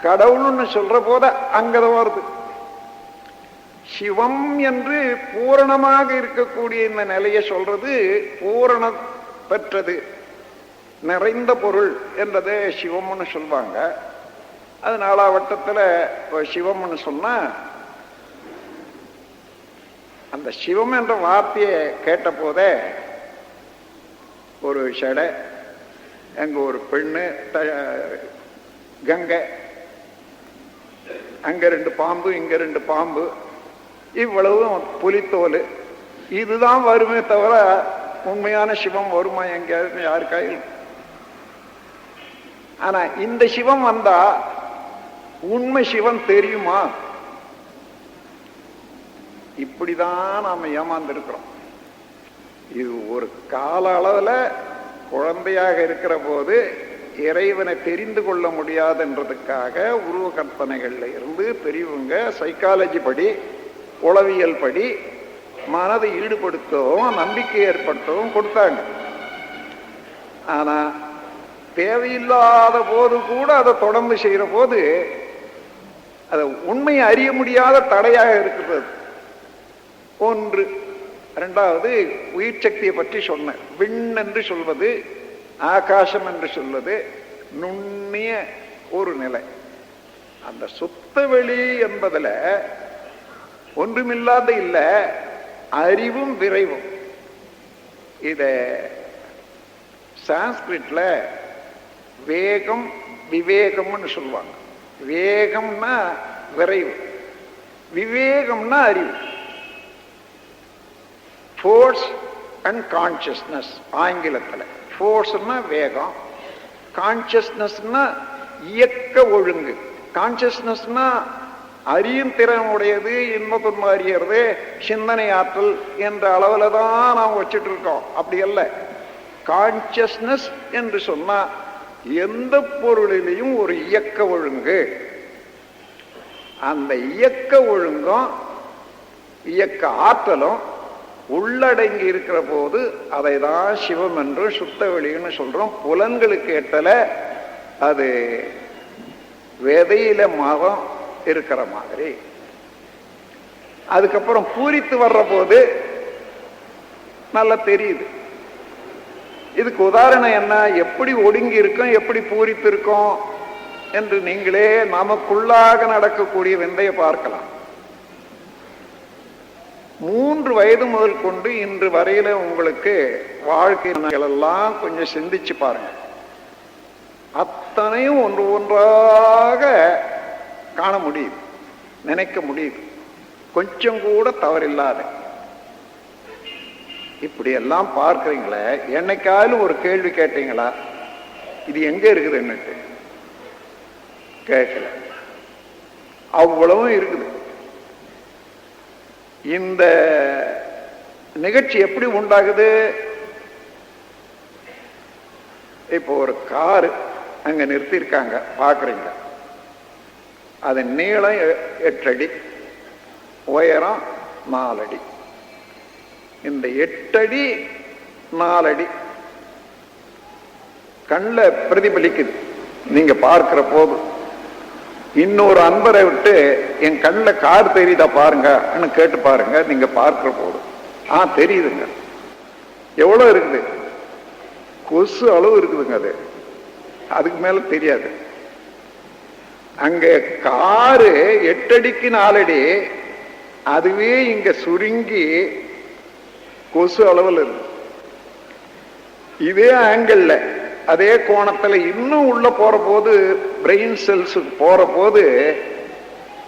கடவுள்னு சொல்ற போத அங்கதான் வருது. சிவம் என்று பூரணமாக இருக்கக்கூடிய இந்த நிலையை சொல்றது பூரண பெற்றது, நிறைந்த பொருள் என்றதே சிவம்னு சொல்வாங்க. அது 4ஆம் வட்டத்துல சிவம்னு சொன்னா, அந்த சிவம் என்ற வார்த்தையை கேட்ட போதே ஒரு ஷடை, அங்க ஒரு பெண்ணு, கங்கை, அங்க 2 பாம்பு, இங்க 2 பாம்பு, இவ்வளவும் புலித்தோல், இதுதான் வருமே தவிர உண்மையான சிவம் வருமா எங்கேயாவது யாருக்காயும்? ஆனா இந்த சிவம் வந்தா உண்மை சிவன் தெரியுமா? இப்படிதான் நாம ஏமாந்திருக்கிறோம். இது ஒரு கால அளவுல குழந்தையாக இருக்கிற போது இறைவனை தெரிந்து கொள்ள முடியாதுன்றதுக்காக உருவ கற்பனைகள்ல இருந்து பெரியவங்க சைக்காலஜி படி, உளவியல் படி மனதை ஈடுபடுத்தவும் நம்பிக்கை ஏற்படுத்தவும் கொடுத்தாங்க. ஆனா தேவையில்லாத போது கூட அதை தொடர்ந்து செய்யற போது அதை உண்மையை அறிய முடியாத தடையாக இருக்கிறது ஒன்று. 2வது உயிர் சக்தியை பற்றி சொன்னேன். விண் என்று சொல்வது, ஆகாசம் என்று சொல்வது நுண்ணிய ஒரு நிலை. அந்த சுத்த வெளி என்பதுல ஒன்றுமில்லாத இல்ல, அறிவும் விரைவும். இத சான்ஸ்கிரிட்ல வேகம் விவேகம்னு சொல்லுவாங்க. வேகம்னா விரைவு, விவேகம்னா அறிவு. ஃபோர்ஸ் அண்ட் கான்சியஸ்னஸ் ஆங்கிலத்தில். ஃபோர்ஸ்னா வேகம், கான்சியஸ்னஸ்னா இயக்க ஒழுங்கு. கான்சியஸ்னஸ்னா அறியும் திறன் உடையது, இன்ப துன்பம் அறியறது, சிந்தனை ஆற்றல் என்ற அளவில் தான் நாம் வச்சுட்டு இருக்கோம். அப்படி அல்ல. கான்சியஸ்னஸ் என்று சொன்னா எந்த பொருளிலையும் ஒரு இயக்க ஒழுங்கு. அந்த இயக்க ஒழுங்கும் இயக்க ஆற்றலும் உள்ளடங்கி இருக்கிற போது அதை தான் சிவம் என்று சுத்த வெளின்னு சொல்றோம். புலன்களுக்கு எட்டல அது விதையில மரம் இருக்கிற மாதிரி. அதுக்கப்புறம் பூரித்து வர்ற போது நல்லா தெரியுது. இதுக்கு உதாரணம் என்ன? எப்படி ஒடுங்கி இருக்கும், எப்படி பூரித்து இருக்கும் என்று நீங்களே நமக்குள்ளாக நடக்கக்கூடிய விந்தையை பார்க்கலாம். 3 வயது முதல் கொண்டு இன்று வரையில உங்களுக்கு வாழ்க்கையெல்லாம் கொஞ்சம் சிந்திச்சு பாருங்க. அத்தனையும் ஒன்று ஒன்றாக காண முடியுது, நினைக்க முடியுது, கொஞ்சம் கூட தவறில்லாத. இப்படி எல்லாம் பார்க்கிறீங்களே, என்னைக்காலும் ஒரு கேள்வி கேட்டீங்களா இது எங்க இருக்குதுன்னுட்டு? கேட்கல. அவ்வளவும் இருக்குது. இந்த நிகழ்ச்சி எப்படி உண்டாகுது? இப்போ ஒரு காரு அங்க நிறுத்தியிருக்காங்க, பாக்குறீங்க. அது நீளம் 8 அடி, உயரம் 4 அடி. இந்த 8 அடி 4 அடி கண்ணில் பிரதிபலிக்குது. நீங்க பார்க்கிற போது இன்னொரு அன்பரை விட்டு என் கண்ணில் கார் தெரியுதா பாருங்க கேட்டு பாருங்க. நீங்க பார்க்கிற போது தெரியுதுங்க. எவ்வளவு இருக்குது? கொசு அளவு இருக்குதுங்க. அதுக்கு மேல தெரியாது. அங்க காரு 8 அடிக்கு 4 அடி, அதுவே இங்க சுருங்கி கொசு அளவில் இருக்கு. இதே ஆங்கிள், அதே கோணத்துல இன்னும் உள்ள போற போது, பிரெயின் செல்ஸுக்கு போற போது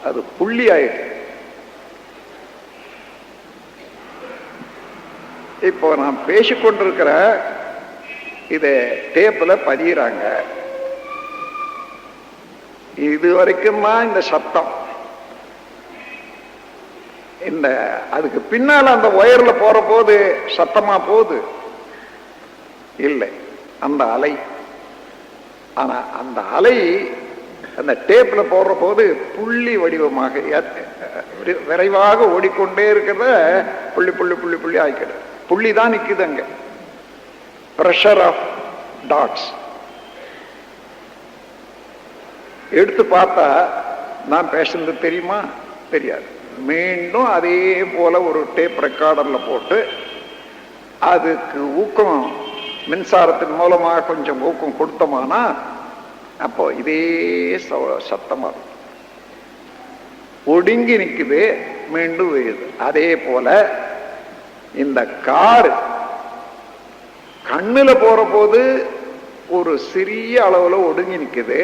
அது புள்ளி ஆயிட்டு. இப்போ நான் பேசிக்கொண்டிருக்கிற இதை டேப்ல பதிகிறாங்க. இது வரைக்கும் தான் இந்த சத்தம். இந்த அதுக்கு பின்னால அந்த ஒயர்ல போற போது சத்தமா போகுது இல்லை, அந்த அலை. ஆனா அந்த அலை அந்த டேப்ல போடுற போது புள்ளி வடிவமாக விரைவாக ஓடிக்கொண்டே இருக்கிறத புள்ளி புள்ளி புள்ளி புள்ளி ஆயிக்கிறது. புள்ளி தான் நிக்குது அங்க. Pressure of dots. எடுத்து பார்த்தா நான் பேசுறது தெரியுமா? தெரியாது. மீண்டும் அதே போல ஒரு டேப் ரெக்கார்டர்ல போட்டு அதுக்கு ஊக்கம், மின்சாரத்தின் மூலமாக கொஞ்சம் ஊக்கம் கொடுத்தோமானா அப்போ இதே சத்தமா ஒடுங்கி நிக்குது, மீண்டும் விழுது. அதே போல இந்த கார் கண்ணுல போற போது ஒரு சிறிய அளவுல ஒடுங்கி நிக்குது,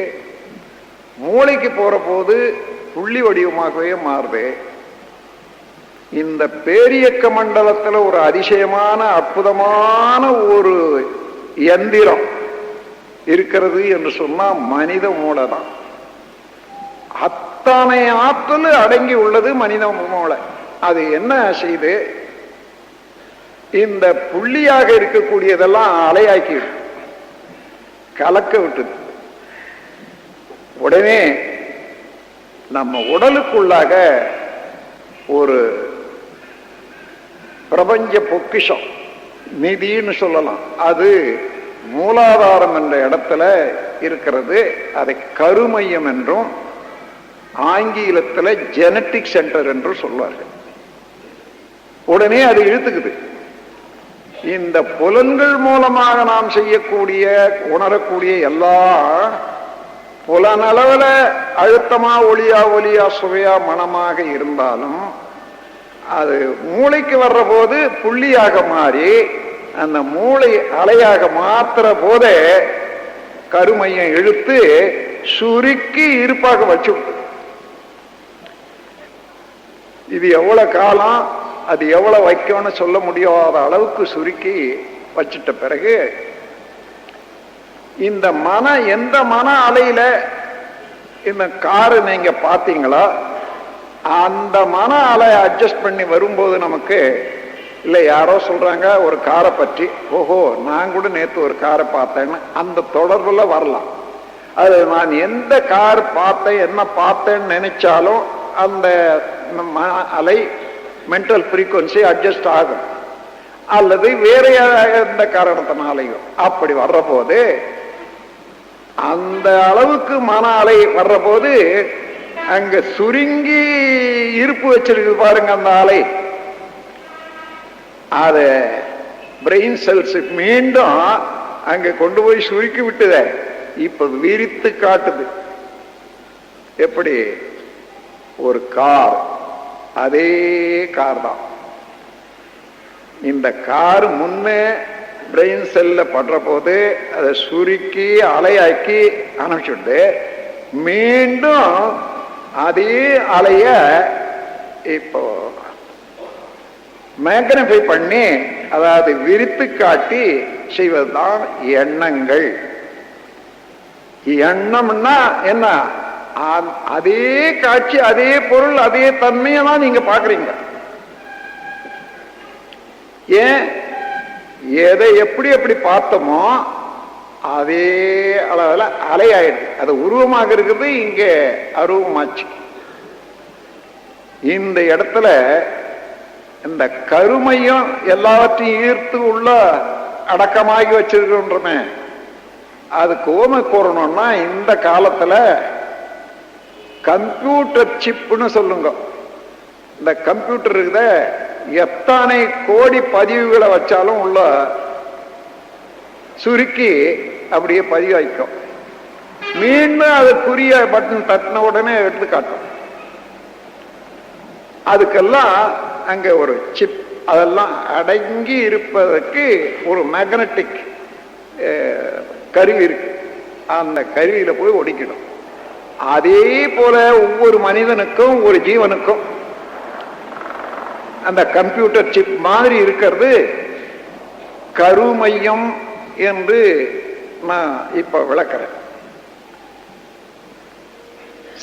மூளைக்கு போற போது புள்ளி வடிவமாகவே மாறுது. இந்த பேரியக்க மண்டலத்துல ஒரு அதிசயமான அற்புதமான ஒரு யந்திரம் இருக்கிறது என்று சொன்னா மனித மூளை தான். அத்தனை ஆற்றல் அடங்கி உள்ளது மனித மூளை. அது என்ன செய்து இந்த புள்ளியாக இருக்கக்கூடியதெல்லாம் அலையாக்கி கலக்க விட்டுது. உடனே நம்ம உடலுக்குள்ளாக ஒரு பிரபஞ்ச பொக்கிஷம், நிதின்னு சொல்லலாம், அது மூலாதாரம் என்ற இடத்துல இருக்கிறது. அதை கருமையம் என்றும் ஆங்கிலத்தில் ஜெனட்டிக் சென்டர் என்று சொல்வார்கள். உடனே அது இழுத்துக்குது. இந்த புலன்கள் மூலமாக நாம் செய்யக்கூடிய உணரக்கூடிய எல்லா புலனளவில் அழுத்தமா ஒளியா சுவையா மனமாக இருந்தாலும் அது மூளைக்கு வர்ற போது புள்ளியாக மாறி அந்த மூளை அலையாக மாத்துற போதே கருமையம் இழுத்து சுருக்கி இருப்பாக வச்சு. இது எவ்வளவு காலம், அது எவ்வளவு வைக்கும்னு சொல்ல முடியாத அளவுக்கு சுருக்கி வச்சிட்ட பிறகு இந்த எந்த மன அலையில இந்த காரு நீங்க பாத்தீங்களா, அந்த மன அலை அட்ஜஸ்ட் பண்ணி வரும்போது நமக்கு இல்லை யாரோ சொல்றாங்க ஒரு காரை பற்றி, ஓஹோ நான் கூட நேற்று ஒரு காரை பார்த்தேன்னு அந்த தொடர்புல வரலாம். அது நான் எந்த கார் பார்த்தேன் என்ன பார்த்தேன்னு நினைச்சாலும் அந்த அலை மென்டல் ஃப்ரீக்வன்சி அட்ஜஸ்ட் ஆகும், அல்லது வேற எந்த காரணத்தினாலையும். அப்படி வர்ற போது அந்த அளவுக்கு மன அலை வர்ற போது அங்க சுருங்கி இருப்பு வச்சிருக்கு பாருங்க அந்த அலை, அத பிரெயின் செல்ஸ் மீண்டும் அங்க கொண்டு போய் சுருக்கி விட்டுத. இப்ப விரித்து காட்டுது. எப்படி? ஒரு கார், அதே கார் தான் இந்த கார் முன்னே பிரெயின் செல்ல படுற போது அதை சுருக்கி அலையாக்கி அனுப்பிச்சுட்டு மீண்டும் அதே அலைய இப்போ மேக்னிஃபை பண்ணி, அதாவது விரித்து காட்டி செய்வதுதான் எண்ணங்கள். எண்ணம்னா என்ன? அதே காட்சி, அதே பொருள், அதே தன்மையை தான் நீங்க பாக்குறீங்க. ஏன்? எதை எப்படி எப்படி பார்த்தோமோ அதே அளவில் அலையாயிடுது. அது உருவமாக இருக்குது, இங்க அருவமாச்சு. இந்த இடத்துல இந்த கருமையும் எல்லாவற்றையும் ஈர்த்து உள்ள அடக்கமாகி வச்சிருக்கோன்றமே, அதுக்கு ஓமை கூறணும்னா இந்த காலத்துல கம்ப்யூட்டர் சிப்னு சொல்லுங்க. இந்த கம்ப்யூட்டர் இருக்குத, எத்தனை கோடி பதிவுகளை வச்சாலும் உள்ள சுருக்கி அப்படியே பதிவு வைக்கும். மீண்டும் அதுக்குரிய பட்டன் தட்டின உடனே எடுத்து காட்டும். அதுக்கெல்லாம் அங்க ஒரு சிப், அதெல்லாம் அடங்கி இருப்பதற்கு ஒரு மேக்னட்டிக் கருவி இருக்கு. அந்த கருவியில போய் ஒடிக்கணும். அதே போல ஒவ்வொரு மனிதனுக்கும் ஒரு ஜீவனுக்கும் அந்த கம்ப்யூட்டர் சிப் மாதிரி இருக்கிறது கருமையம் என்று நான் இப்ப விளக்குறேன்.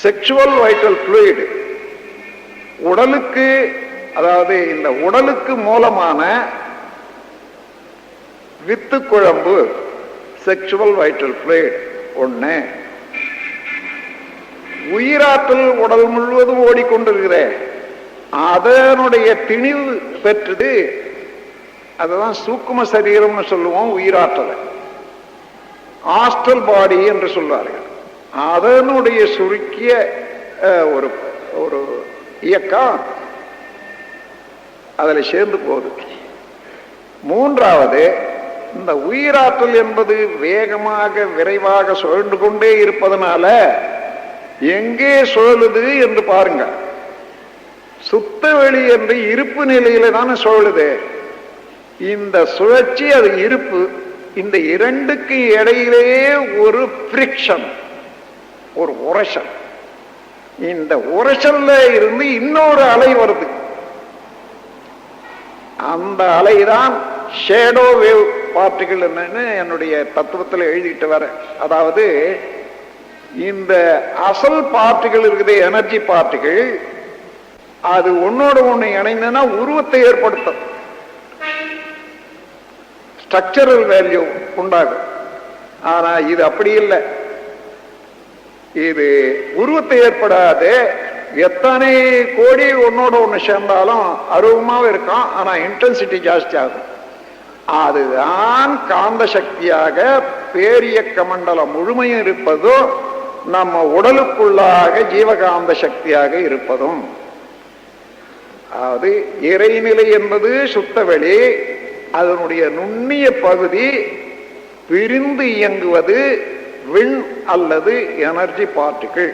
செக்சுவல் வைட்டல் ஃப்ளூயிட் உடலுக்கு, அதாவது இந்த உடலுக்கு மூலமான வித்து குழம்பு செக்சுவல் வைட்டல் ஃப்ளூயிட் ஒண்ணு. உயிராற்றல் உடல் முழுவதும் ஓடிக்கொண்டிருக்கிற அதனுடைய திணிவு பெற்றது. அதுதான் சூக்கும சரீரம்னு சொல்லுவோம். உயிராற்றலை ஆஸ்ட்ரல் பாடி என்று சொல்வார்கள். அதனுடைய சுருக்கிய ஒரு ஒரு இயக்கம் அதில் சேர்ந்து போகுது. மூன்றாவது, இந்த உயிராற்றல் என்பது வேகமாக விரைவாக சுழன்று கொண்டே இருப்பதனால எங்கே சுழலுது என்று பாருங்க. சுத்த வெளி என்று இருப்பு நிலையில தானே சுழலுது. இந்த சுழற்சி, அது இருப்பு. இந்த இரண்டுக்கு இடையிலேயே ஒரு ஃப்ரிக்ஷன், ஒரு உரசல். இந்த உரசல்ல இருந்து இன்னொரு அலை வருது. அந்த அலைதான் ஷேடோ வேவ் பார்ட்டிகள் என்னன்னு என்னுடைய தத்துவத்தில் எழுதிட்டு வர. அதாவது இந்த அசல் பார்ட்டிகள் இருக்குது, எனர்ஜி பார்ட்டிகள், அது ஒன்னோட ஒண்ணு இணைந்தனா உருவத்தை ஏற்படுத்தும், ஸ்ட்ரக்சரல் வேல்யூ உண்டாகும். ஆனா இது அப்படி இல்லை. இது உருவத்தை ஏற்படாது. எத்தனை கோடி ஒன்னோட ஒண்ணு சேர்ந்தாலும் அருவமாவும் இருக்கும். ஆனா இன்டென்சிட்டி ஜாஸ்தி ஆகும். அதுதான் காந்த சக்தியாக பேரியக்க மண்டலம் முழுமையும் இருப்பதும், நம்ம உடலுக்குள்ளாக ஜீவகாந்த சக்தியாக இருப்பதும். அதாவது இறைநிலை என்பது சுத்தவெளி, அதனுடைய நுண்ணிய பகுதி பிரிந்து இயங்குவது விண் அல்லது எனர்ஜி பார்ட்டிகள்.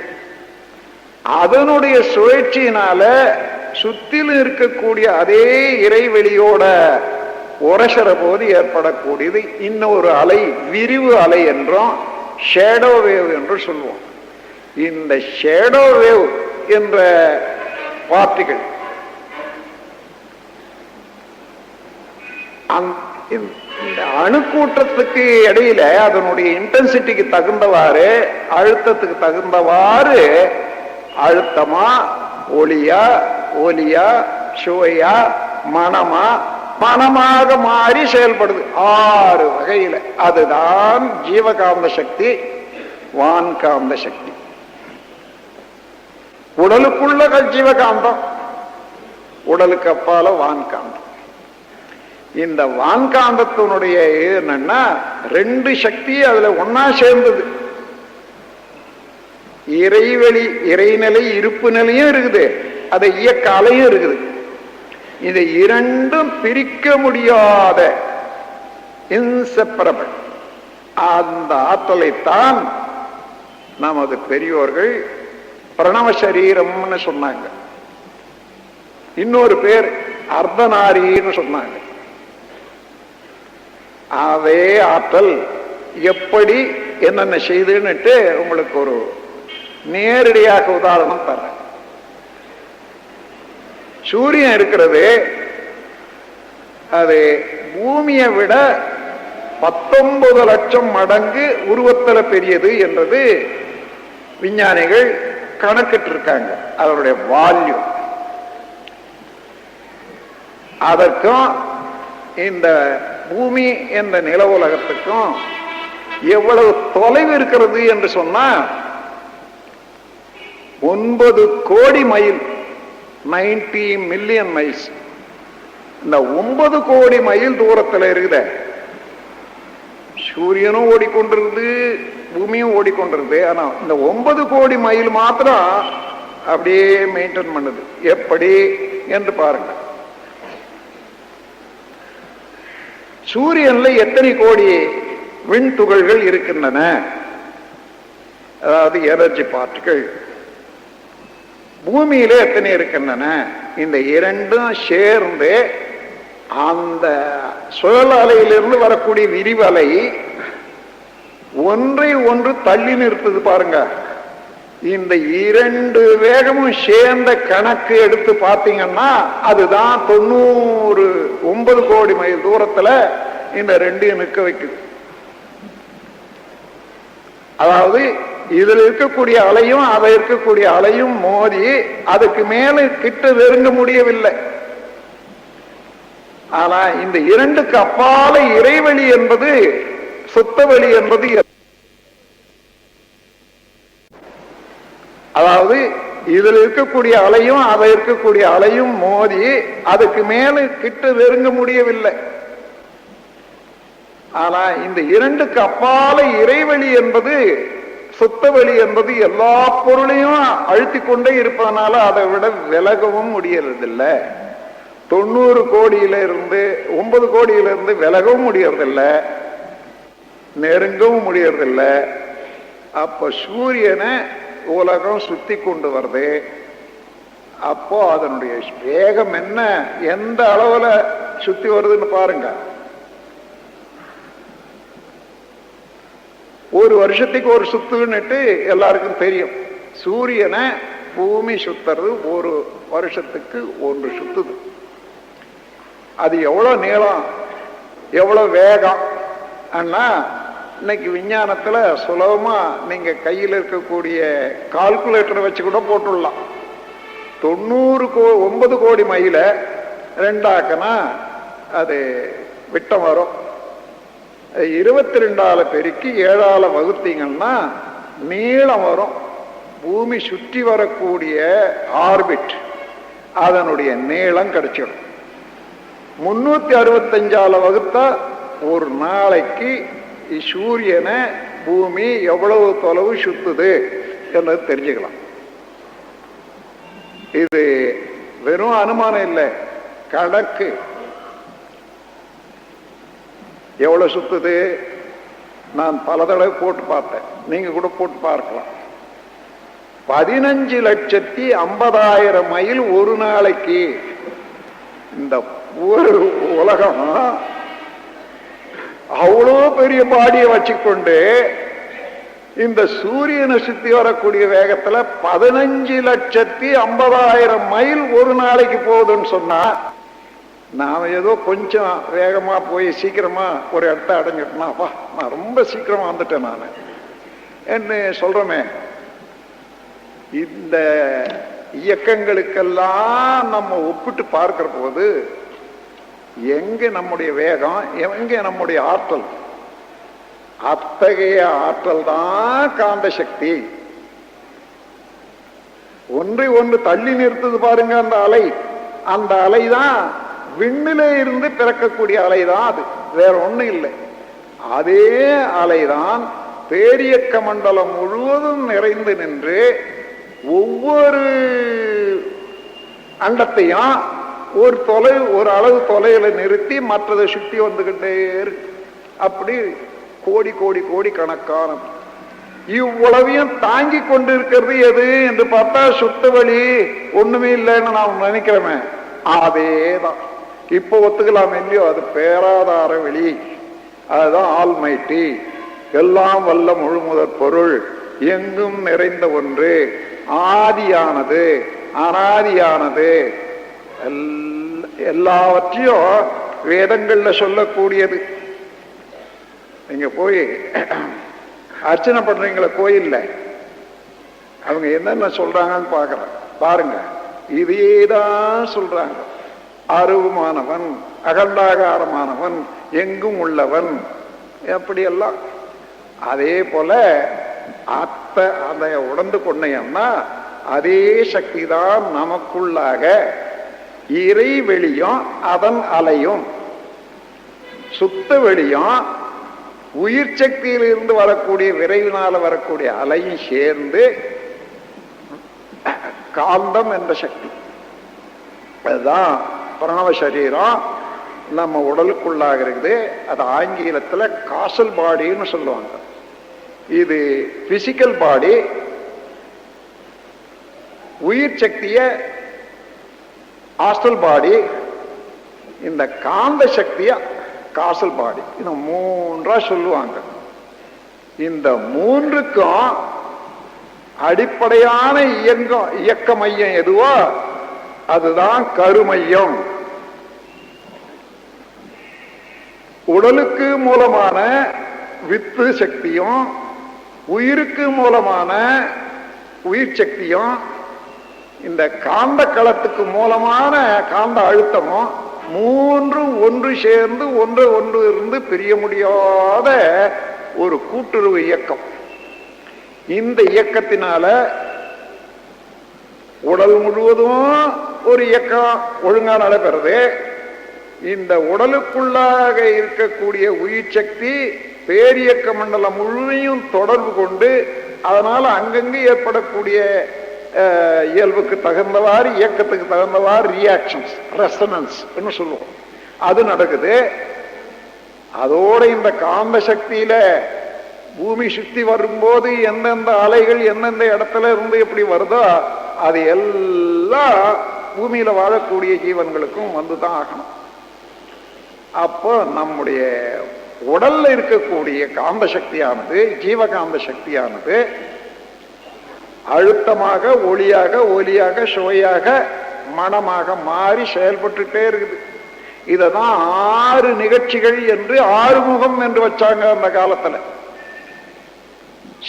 அதனுடைய சுழற்சியினால சுத்திலும் இருக்கக்கூடிய அதே இறைவெளியோட உரசற போது ஏற்படக்கூடியது இன்னொரு அலை, விரிவு அலை என்றும் ஷேடோ வேவ் என்று சொல்லுவோம். இந்த ஷேடோ வேவ் என்ற பார்ட்டிகள் இந்த அணுக்கூட்டத்துக்கு இடையில அதனுடைய இன்டென்சிட்டிக்கு தகுந்தவாறு, அழுத்தத்துக்கு தகுந்தவாறு அழுத்தமா, ஒளியா, ஒலியா, சுவையா, மனமா, மனமாக மாறி செயல்படுது 6 வகையில. அதுதான் ஜீவகாந்த சக்தி, வான்காந்த சக்தி. உடலுக்குள்ள ஜீவகாந்தம், உடலுக்கு அப்பால வான்காந்தம். இந்த வான்காந்தத்தினுடைய என்னன்னா 2 சக்தி அதுல ஒன்னா சேர்ந்தது. இறைவெளி, இறைநிலை, இருப்பு நிலையும் இருக்குது, அது இயக்க அலையும் இருக்குது. இது இரண்டும் பிரிக்க முடியாத இன்செப்பரபிள். அந்த ஆற்றலைத்தான் நமது பெரியோர்கள் பிரணவ சரீரம்னு சொன்னாங்க. இன்னொரு பேர் அர்த்தநாரின்னு சொன்னாங்க. அதே ஆற்றல் எப்படி என்னென்ன செய்துன்னுட்டு உங்களுக்கு ஒரு நேரடியாக உதாரணம் தர்றேன். சூரியன் இருக்கிறது அது பூமியை விட 19 லட்சம் மடங்கு உருவத்தில் பெரியது என்றது விஞ்ஞானிகள் கணக்கிட்டு இருக்காங்க. அதனுடைய வால்யூம் அதற்கும் இந்த பூமி என்ற நில உலகத்துக்கும் எவ்வளவு தொலைவு இருக்கிறது என்று சொன்னா 9 கோடி மைல், 90 மில்லியன் மைல்ஸ். இந்த 9 கோடி மைல் தூரத்தில் இருக்குது. சூரியனும் ஓடிக்கொண்டிருது, பூமியும் ஓடிக்கொண்டிருது. ஆனா இந்த 9 கோடி மைல் மாத்திரம் அப்படியே மெயின்டைன் பண்ணுது. எப்படி என்று பாருங்க. சூரியன்ல எத்தனை கோடி விண்துகள்கள் இருக்கின்றன, அதாவது எனர்ஜி பார்ட்டிகள். பூமியில எத்தனை இருக்கின்றன. இந்த இரண்டும் சேர்ந்து அந்த சுழல் அலையிலிருந்து வரக்கூடிய விரிவலை ஒன்றை ஒன்று தள்ளி நிறுத்துது பாருங்க. இந்த இரண்டு வேகமும் சேர்ந்த கணக்கு எடுத்து பார்த்தீங்கன்னா அதுதான் 9 கோடி மைல் தூரத்துல இந்த ரெண்டையும் நிற்க வைக்குது. அதாவது இதுல இருக்கக்கூடிய அலையும் அதை இருக்கக்கூடிய அலையும் மோதி அதுக்கு மேல கிட்ட நெருங்க முடியவில்லை. ஆனா இந்த இரண்டுக்கு அப்பால இறைவெளி என்பது, சுத்தவெளி என்பது, அதாவது இதில் இருக்கக்கூடிய அலையும் அதை இருக்கக்கூடிய அலையும் மோதி அதுக்கு மேல கிட்ட நெருங்க முடியவில்லை. ஆனா இந்த இரண்டுக்கு அப்பால இறைவெளி என்பது, சுத்தவெளி என்பது எல்லா பொருளையும் அழுத்தி கொண்டே இருப்பதனால அதை விட விலகவும் முடியறதில்லை. 90 கோடியிலிருந்து 9 கோடியிலிருந்து விலகவும் முடியறதில்லை, நெருங்கவும் முடியறதில்லை. அப்ப சூரியனை உலகம் சுத்தி கொண்டு வருது. அப்போ அதனுடைய வேகம் என்ன, எந்த அளவுல சுத்தி வருதுன்னு பாருங்க. ஒரு வருஷத்துக்கு ஒரு சுத்துன்னுட்டு எல்லாருக்கும் தெரியும். சூரியனை பூமி சுத்துறது ஒரு வருஷத்துக்கு 1 சுத்துது. அது எவ்வளவு நீளம், எவ்வளவு வேகம் அண்ணா இன்னைக்கு விஞ்ஞானத்துல சுலபமா நீங்க கையில் இருக்கக்கூடிய கால்குலேட்டரை வச்சு கூட போட்டுடலாம். 9 கோடி மைல 2 அது விட்டம் வரும். 22 பெருக்கி 7 வகுத்தீங்கன்னா நீளம் வரும். பூமி சுற்றி வரக்கூடிய ஆர்பிட் அதனுடைய நீளம் கிடைச்சிடும். 365 வகுத்தா ஒரு நாளைக்கு சூரியனை பூமி எவ்வளவு தொலைவு சுத்துது என்பது தெரிஞ்சுக்கலாம். இது வெறும் அனுமானம் இல்லை, கணக்கு. எவ்வளவு சுத்துது நான் பல தடவை போட்டு பார்த்தேன், நீங்க கூட போட்டு பார்க்கலாம். 15,50,000 மைல் ஒரு நாளைக்கு. இந்த ஒரு உலகம் அவ்வளோ பெரிய பாடியை வச்சுக்கொண்டு இந்த சூரியனை சுத்தி வரக்கூடிய வேகத்துல 15,50,000 மைல் ஒரு நாளைக்கு போகுதுன்னு சொன்னா, நாம ஏதோ கொஞ்சம் வேகமா போய் சீக்கிரமா ஒரு இடத்த அடைஞ்சிட்டோம்னாப்பா நான் ரொம்ப சீக்கிரமா வந்துட்டேன் நான் என்ன சொல்றோமே. இந்த இயக்கங்களுக்கெல்லாம் நம்ம ஒப்பிட்டு பார்க்கிற போது எங்க நம்முடைய வேகம், எங்க நம்முடைய ஆற்றல், அத்தகைய ஆற்றல் தான் காந்த சக்தி. ஒன்றை ஒன்று தள்ளி நிறுத்துது பாருங்க அந்த அலை. அந்த அலைதான் விண்ணில இருந்து பிறக்கக்கூடிய அலைதான், அது வேற ஒண்ணும் இல்லை. அதே அலைதான் பேரியக்க மண்டலம் முழுவதும் நிறைந்து நின்று ஒவ்வொரு அண்டத்தையும் ஒரு அளவு தொலைவில் நிறுத்தி மற்றதை சுற்றி வந்துகிட்டே இருக்கு. அப்படி கோடி கோடி கோடி கணக்கான இவ்வளவையும் தாங்கி கொண்டு இருக்கிறது எது என்று பார்த்தா சுத்த வழி ஒண்ணுமே இல்லைன்னு நாம் நினைக்கிறோமே, அதேதான். இப்போ ஒத்துக்கலாம் இல்லையோ, அது பேராதார வெளி அதுதான் ஆல்மைட்டி, எல்லாம் வல்ல முழுமுதற் பொருள், எங்கும் நிறைந்த ஒன்று, ஆதியானது, அனாதியானது, எல்லாவற்றையும் வேதங்கள்ல சொல்லக்கூடியது. நீங்க போய் அர்ச்சனை பண்றீங்களா கோயில்ல, அவங்க என்னென்ன சொல்றாங்கன்னு பாருங்க. இதேதான் சொல்றாங்க. அருவமானவன், அகண்டாகாரமானவன், எங்கும் உள்ளவன், அப்படியெல்லாம். அதே போல அதை உணர்ந்து கொண்டேன்னா அதே சக்தி தான் நமக்குள்ளாக இறை வெளியும் அதன் அலையும், சுத்த வெளியும் உயிர் சக்தியிலிருந்து வரக்கூடிய விரைவினால வரக்கூடிய அலையும் சேர்ந்து காந்தம் என்ற சக்தி. அதுதான் பிரணவ சரீரம் நம்ம உடலுக்குள்ளாக இருக்குது. அது ஆங்கிலத்தில் காசல் பாடின்னு சொல்லுவாங்க. இது பிசிக்கல் பாடி. உயிர் சக்திய ஆஸ்ட்ரல் பாடி, இந்த காந்த சக்திய காசல் பாடி. இந்த மூன்றா சொல்லுவாங்க. இந்த மூன்றுக்கும் அடிப்படையான இயக்க மையம் எதுவோ அதுதான் கருமையம். உடலுக்கு மூலமான வித்து சக்தியும் உயிருக்கு மூலமான உயிர் சக்தியும் இந்த காந்த களத்துக்கு மூலமான காந்த அழுத்தமும் மூன்றும் ஒன்று சேர்ந்து ஒன்று இருந்து பிரிய முடியாத ஒரு கூட்டுறவு இயக்கம். இந்த இயக்கத்தினால உடல் முழுவதும் ஒரு இயக்கம் ஒழுங்கா நடைபெறுது. இந்த உடலுக்குள்ளாக இருக்கக்கூடிய உயிர் சக்தி பேரியக்க மண்டலம் முழுமையும் தொடர்பு கொண்டு அதனால அங்கங்கே ஏற்படக்கூடிய இயல்புக்கு தகுந்தவாறு, இயக்கத்துக்கு தகுந்தவாறு ரியாக்ஷன்ஸ், ரெசனன்ஸ் சொல்லுவோம், அது நடக்குது. அதோட இந்த காந்த சக்தியில பூமி சுத்தி வரும்போது எந்தெந்த அலைகள் எந்தெந்த இடத்துல இருந்து எப்படி வருதோ அது எல்லாம் பூமியில வாழக்கூடிய ஜீவன்களுக்கும் வந்துதான் ஆகணும். அப்போ நம்முடைய உடல்ல இருக்கக்கூடிய காந்த சக்தியானது, ஜீவகாந்த சக்தியானது அழுத்தமாக, ஒளியாக, ஒலியாக, சுவையாக, மனமாக மாறி செயல்பட்டுட்டே இருக்குது. இததான் 6 நிகழ்ச்சிகள் என்று ஆறுமுகம் என்று வச்சாங்க அந்த காலத்துல.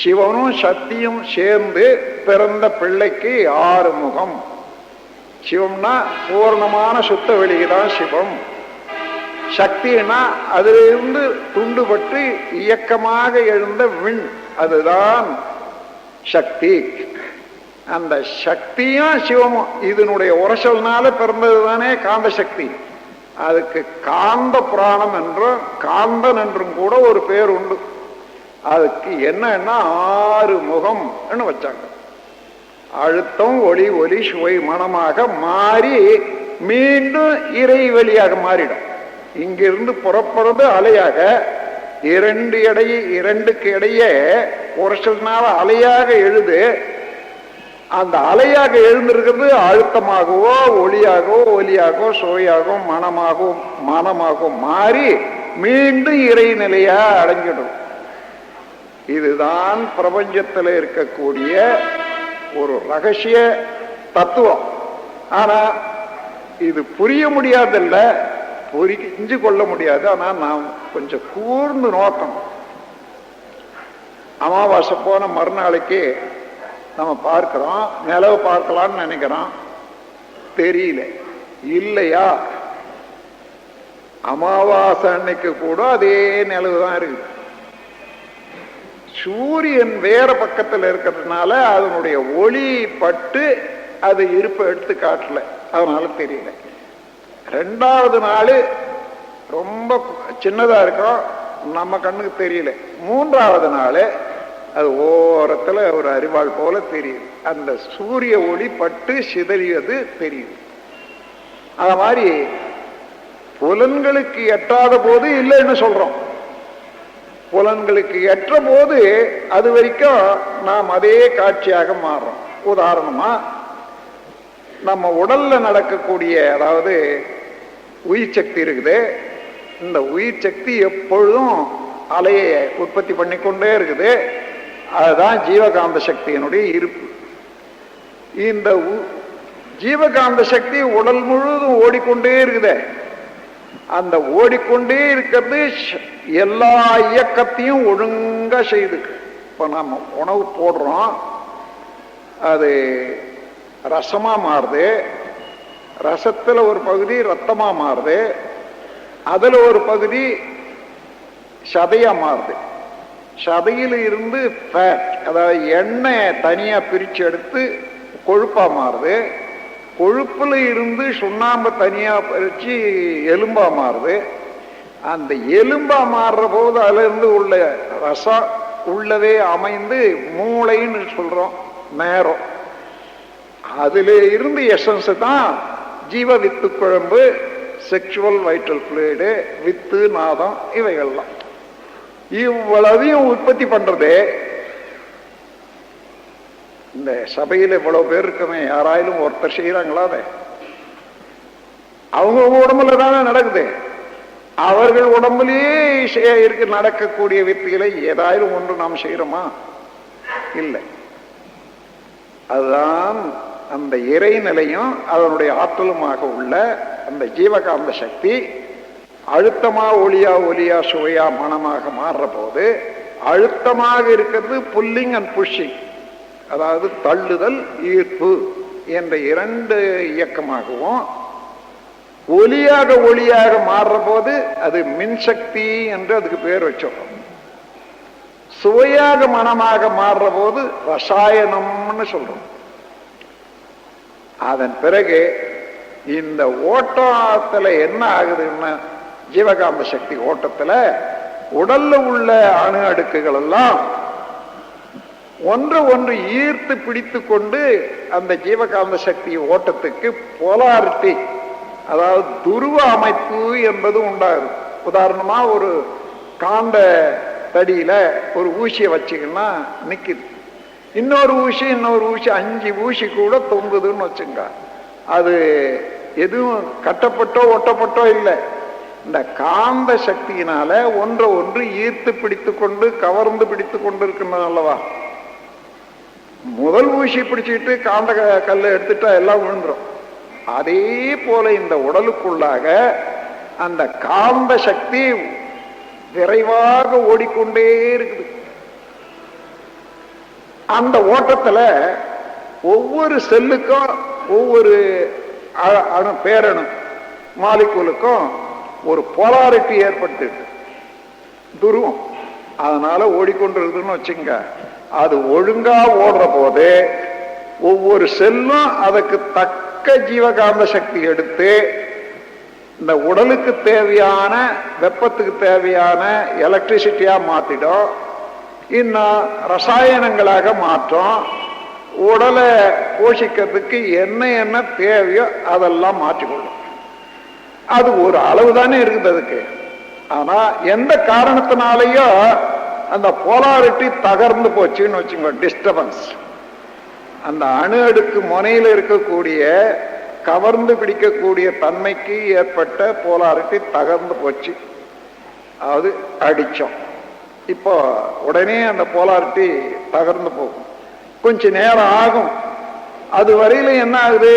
சிவனும் சக்தியும் சேர்ந்து பிறந்த பிள்ளைக்கு 6 முகம். சிவம்னா பூர்ணமான சுத்த வெளிதான் சிவம். சக்தினா அதிலிருந்து துண்டுபட்டு இயக்கமாக எழுந்த விண், அதுதான் சக்தி. அந்த சக்தியும் சிவமும் இதனுடைய உரசல்னால பிறந்தது தானே காந்த சக்தி. அதுக்கு காந்த புராணம் என்றும் காந்தன் என்றும் கூட ஒரு பேர் உண்டு. அதுக்கு என்னன்னா 6 முகம் வச்சாங்க. அழுத்தம், ஒளி, ஒலி, சுவை, மனமாக மாறி மீண்டும் இறை வெளியாக மாறிடும். இங்கிருந்து புறப்படுறது அலையாக, இரண்டுக்கு இடையே உரசல்னால அலையாக எழுது. அந்த அலையாக எழுந்திருக்கிறது அழுத்தமாகவோ, ஒளியாகவோ, ஒலியாகவோ, சுவையாகவோ, மனமாகவோ மாறி மீண்டும் இறை நிலையா அடங்கிடும். இதுதான் பிரபஞ்சத்தில் இருக்கக்கூடிய ஒரு ரகசிய தத்துவம். ஆனா இது புரிய முடியாதில்ல, புரிஞ்சு கொள்ள முடியாது. ஆனா நாம் கொஞ்சம் கூர்ந்து நோக்கணும். அமாவாசை போன மறுநாளைக்கு நம்ம பார்க்கிறோம், நிலவு பார்க்கலான்னு நினைக்கிறோம், தெரியல. இல்லையா, அமாவாசை அன்னைக்கு கூட அதே நிலவு தான் இருக்குது. சூரியன் வேற பக்கத்தில் இருக்கிறதுனால அதனுடைய ஒளி பட்டு அது இருப்பை எடுத்து காட்டல, அதனால தெரியல. 2வது நாள் ரொம்ப சின்னதா இருக்கும், நம்ம கண்ணுக்கு தெரியல. 3வது நாள் அது ஓரத்துல ஒரு அறிவாள் போல தெரியுது. அந்த சூரிய ஒளி பட்டு சிதறியது தெரியுது. அது மாதிரி புலன்களுக்கு எட்டாத போது இல்லைன்னு சொல்றோம். புலன்களுக்கு எற்ற போது அது வரைக்கும் நாம் அதே காட்சியாக மாறுறோம். உதாரணமா நம்ம உடல்ல நடக்கக்கூடிய, அதாவது உயிர் சக்தி இருக்குது, இந்த உயிர் சக்தி எப்பொழுதும் அலையை உற்பத்தி பண்ணிக்கொண்டே இருக்குது. அதுதான் ஜீவகாந்த சக்தியினுடைய இருப்பு. இந்த ஜீவகாந்த சக்தி உடல் முழுவதும் ஓடிக்கொண்டே இருக்குது. அந்த ஓடிக்கொண்டே இருக்கிறது எல்லா இயக்கத்தையும் ஒழுங்கா செய்யுது. இப்ப நம்ம உணவு போடுறோம், அது ரசமா மாறுது, ரசத்துல ஒரு பகுதி ரத்தமா மாறுது, அதுல ஒரு பகுதி சதையா மாறுது. சதையில இருந்து ஃபேட், அதாவது எண்ணெய் தனியா பிரிச்சு எடுத்து கொழுப்பா மாறுது. கொழுப்புல இருந்து சுண்ணாம்பு தனியா பிரிச்சு எலும்பா மாறுது. அந்த எலும்பா மாறுற போது அதுல இருந்து உள்ள ரசம் உள்ளவே அமைந்து மூளைன்னு சொல்றோம், நேரம். அதுல இருந்து எசன்ஸ் தான் ஜீவ வித்து குழம்பு, செக்ஷுவல் வைட்டல் ஃப்ளூயிடு, வித்து, நாதம், இவைகள்லாம். இவ்வளவையும் உற்பத்தி பண்றது இந்த சபையில் இவ்வளவு பேர் இருக்குமே, யாராயிலும் ஒருத்தர் செய்யறாங்களா? அதை அவங்க உடம்புல தானே நடக்குது. அவர்கள் உடம்புலயே இருக்கு நடக்கக்கூடிய வித்தைகளை ஏதாயிலும் ஒன்று நாம் செய்யறோமா? இல்லை. அதுதான் அந்த இறைநிலையும் அதனுடைய ஆற்றலுமாக உள்ள அந்த ஜீவகாந்த சக்தி அழுத்தமா ஒளியா ஒலியா சுவையா மனமாக மாறுற போது, அழுத்தமாக இருக்கிறது புல்லிங் அண்ட் புஷிங், அதாவது தள்ளுதல் ஈர்ப்பு என்ற இரண்டு இயக்கமாகவும், ஒலியாக ஒளியாக மாறுற போது அது மின்சக்தி என்று அதுக்கு பேர் வச்சோம். சுவையாக மனமாக மாறுற போது ரசாயனம்னு சொல்றோம். அதன் பிறகு இந்த ஓட்டத்துல என்ன ஆகுதுன்னா, ஜீவகாந்த சக்தி ஓட்டத்துல உடல்ல உள்ள அணு அடுக்குகள் எல்லாம் ஒன்று ஒன்று ஈர்த்து பிடித்து கொண்டு அந்த ஜீவகாந்த சக்தி ஓட்டத்துக்கு போலாரிட்டி, அதாவது துருவ அமைப்பு என்பது உண்டாகுது. உதாரணமா ஒரு காந்த தடியில ஒரு ஊசியை வச்சுக்கன்னா நிக்குது, இன்னொரு ஊசி 5 ஊசி கூட தொங்குதுன்னு வச்சுங்க. அது எதுவும் கட்டப்பட்டோ ஒட்டப்பட்டோ இல்லை, இந்த காந்த சக்தியினால ஒன்றை ஒன்று ஈர்த்து பிடித்து கொண்டு கவர்ந்து பிடித்து கொண்டு இருக்கின்றது அல்லவா. முதல் ஊசி பிடிச்சிட்டு காந்த கல்லை எடுத்துட்டா எல்லாம் விழுந்துரும். அதே போல இந்த உடலுக்குள்ளாக அந்த காந்த சக்தி விரைவாக ஓடிக்கொண்டே இருக்குது. அந்த ஓட்டத்துல ஒவ்வொரு செல்லுக்கும் ஒவ்வொரு பேரணு மாலிகூலுக்கும் ஒரு போலாரிட்டி ஏற்பட்டு துருவம், அதனால ஓடிக்கொண்டிருக்குன்னு வச்சுங்க. அது ஒழுங்கா ஓடுற போது ஒவ்வொரு செல்லும் அதுக்கு தக்க ஜீவகாந்த சக்தி எடுத்து இந்த உடலுக்கு தேவையான வெப்பத்துக்கு தேவையான எலக்ட்ரிசிட்டியா மாத்திடும், இன்னும் ரசாயனங்களாக மாற்றும். உடலை போஷிக்கிறதுக்கு என்ன தேவையோ அதெல்லாம் மாற்றிக்கொள்ளும். அது ஒரு அளவு தானே இருக்குது அதுக்கு. ஆனா எந்த காரணத்தினாலேயோ அந்த போலாரிட்டி தகர்ந்து போச்சுன்னு வச்சுங்க, டிஸ்டர்பன்ஸ், அந்த அணு அடுக்கு முனையில் இருக்கக்கூடிய கவர்ந்து பிடிக்கக்கூடிய தன்மைக்கு ஏற்பட்ட போலாரிட்டி தகர்ந்து போச்சு, அதாவது அடிச்சோம். இப்போ உடனே அந்த போலாரிட்டி தகர்ந்து போகும், கொஞ்ச நேரம் ஆகும். அது வரையில என்ன ஆகுது,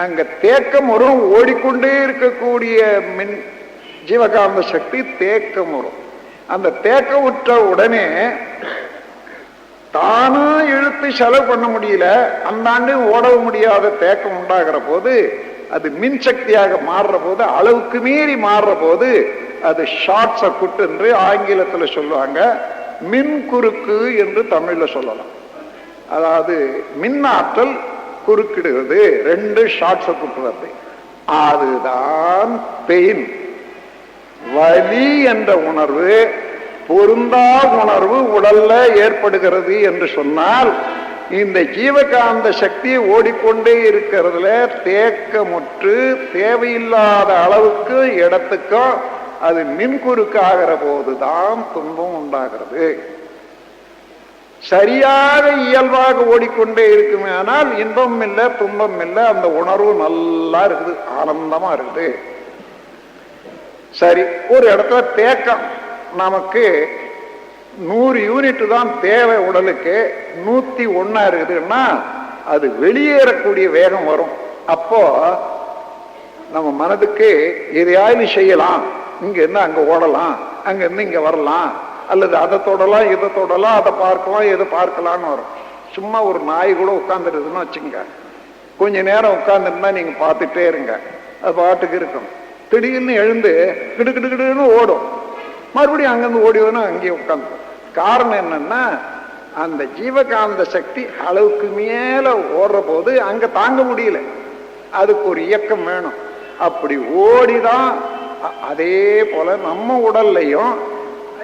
அங்க தேக்கம் வரும், ஓடிக்கொண்டே இருக்கக்கூடிய மின் ஜீவகாந்த சக்தி தேக்கம் வரும். அந்த தேக்கம் விட்ட உடனே தானும் இழுத்து செலவு பண்ண முடியல, அந்த ஆண்டு ஓடவும் முடியாத தேக்கம் உண்டாகிற போது அது மின்சக்தியாக மாறுற போது, அளவுக்கு மீறி மாறுற போது அது ஷார்ட் சர்க்யூட் என்று ஆங்கிலத்தில் சொல்லுவாங்க, மின் குறுக்கு என்று தமிழ்ல சொல்லலாம். அதாவது மின்னாற்றல் குறுக்கிடுகிறது, 2 ஷார்ட் சர்க்யூட் வருது. அதுதான் பெயின், வலி என்ற உணர்வு, பொருந்தா உணர்வு உடல்ல ஏற்படுகிறது என்று சொன்னால், இந்த ஜீவகாந்த சக்தி ஓடிக்கொண்டே இருக்கிறதுல தேக்கமுற்று தேவையில்லாத அளவுக்கு இடத்துக்கும் அது மின்குறுக்கு ஆகிற போதுதான் துன்பம் உண்டாகிறது. சரியாக இயல்பாக ஓடிக்கொண்டே இருக்குமே ஆனால் இன்பம் இல்லை துன்பம் இல்லை, அந்த உணர்வு நல்லா இருக்குது, ஆனந்தமா இருக்குது. சரி, ஒரு இடத்துல தேக்கம், நமக்கு 100 யூனிட் தான் தேவை, உடலுக்கு 101 இருக்குதுன்னா அது வெளியேறக்கூடிய வேகம் வரும். அப்போ நம்ம மனதுக்கு எதையாவது செய்யலாம், இங்க இருந்து அங்க ஓடலாம், அங்க இருந்து இங்க வரலாம், அல்லது அதை தொடலாம் இதை தொடலாம், அதை பார்க்கலாம் எதை பார்க்கலான்னு வரும். சும்மா ஒரு நாய் கூட உட்காந்துருதுன்னு வச்சுங்க, கொஞ்ச நேரம் உட்காந்துருந்தா நீங்க பார்த்துட்டே இருங்க, அது பாட்டுக்கு இருக்கும். திடீர்னு எழுந்து கிடுக்கிடுன்னு ஓடும், மறுபடியும் அங்கிருந்து ஓடிவதுன்னா அங்கேயே உட்காந்து. காரணம் என்னன்னா, அந்த ஜீவகாந்த சக்தி அளவுக்கு மேல ஓடுற போது அங்க தாங்க முடியல, அதுக்கு ஒரு இயக்கம் வேணும். அப்படி ஓடிதான். அதே போல நம்ம உடல்லையும்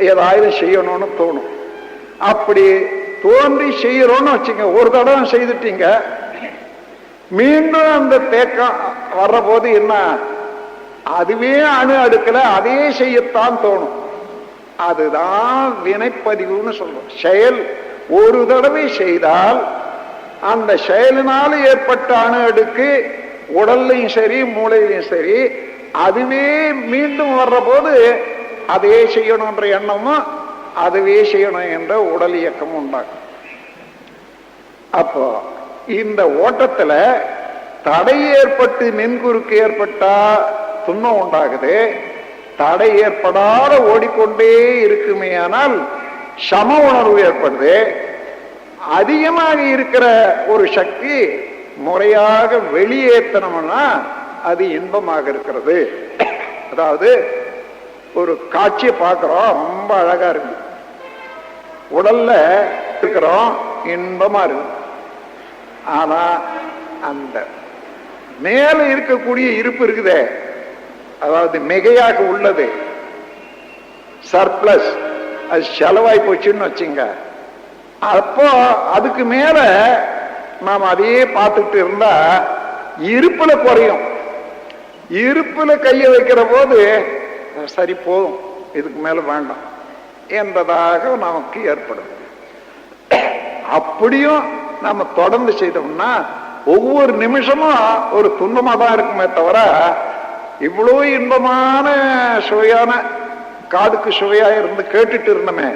ஏதாவது செய்யணும்னு தோணும். அப்படி தோன்றி செய்யறோம்னு வச்சுங்க, ஒரு தடவை செய்துட்டீங்க, மீண்டும் அந்த தேக்கம் வர்ற போது என்ன, அதுவே அணு அடுக்கல அதே செய்யத்தான் தோணும். அதுதான் வினைப்பதிவுன்னு சொல்றோம். செயல் ஒரு தடவை செய்தால் அந்த செயலினால் ஏற்பட்ட அணு அடுக்கு உடல்லையும் சரி மூளையிலையும் சரி, அதுவே மீண்டும் வர்ற போது அதே செய்யணும்ன்ற எண்ணமும் அதுவே செய்யணும் என்ற உடல் இயக்கமும் உண்டாகும். அப்போ இந்த ஓட்டத்துல தடை ஏற்பட்டு மின்குறுக்கு ஏற்பட்டா துன்பம் உண்டாகுது. தடை ஏற்படாத ஓடிக்கொண்டே இருக்குமே ஆனால் சம உணர்வு ஏற்படுது. அதிகமாக இருக்கிற ஒரு சக்தி முறையாக வெளியேற்றணும்னா அது இன்பமாக இருக்கிறது. அதாவது ஒரு காட்சியை பார்க்கிறோம், ரொம்ப அழகா இருக்கு, உடல்ல இருக்கிறோம், இன்பமா இருக்கு. ஆனா அந்த மேல இருக்கக்கூடிய இருப்பு இருக்குதே, அதாவது மிகையாக உள்ளது, சர்ப்ளஸ், அது செலவாய் போச்சுன்னு வச்சுங்க. அப்போ அதுக்கு மேல நாம் அதையே பார்த்துட்டு இருந்தா இருப்புல குறையும். இருப்புல கையை வைக்கிற போது சரி போதும், இதுக்கு மேல வேண்டாம் என்பதாக நமக்கு ஏற்படும். அப்படியும் நம்ம தொடர்ந்து செய்தோம்னா ஒவ்வொரு நிமிஷமும் ஒரு துன்பமா தான் இருக்குமே தவிர, இவ்வளவு இன்பமான சுவையான காதுக்கு சுவையா இருந்து கேட்டுட்டு இருந்தோமே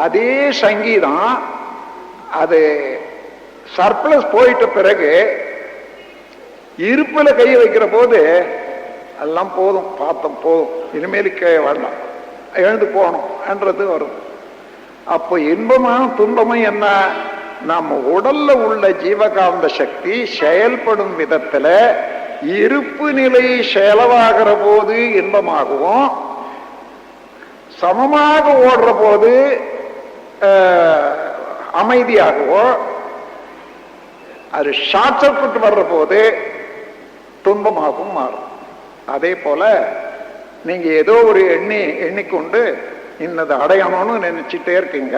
அதே சங்கீதம், அது சர்ப்ளஸ் போயிட்ட பிறகு இருப்புல கையை வைக்கிற போது எல்லாம் போதும், பார்த்தோம் போதும், இனிமேலுக்கு வேண்டாம், எழுந்து போகணும் என்றது வரும். அப்போ இன்பமான துன்பமும் என்ன, நம்ம உடல்ல உள்ள ஜீவகாந்த சக்தி செயல்படும் விதத்துல இருப்பு நிலை செலவாகிற போது இன்பமாகவும், சமமாக ஓடுற போது அமைதியாகவோ, அது ஷார்ட் சர்க்யூட் வர்ற போது துன்பமாகவும் மாறும். அதே போல நீங்க ஏதோ ஒரு எண்ணிக்கொண்டு இன்னது அடையணும்னு நினைச்சிட்டே இருக்கீங்க,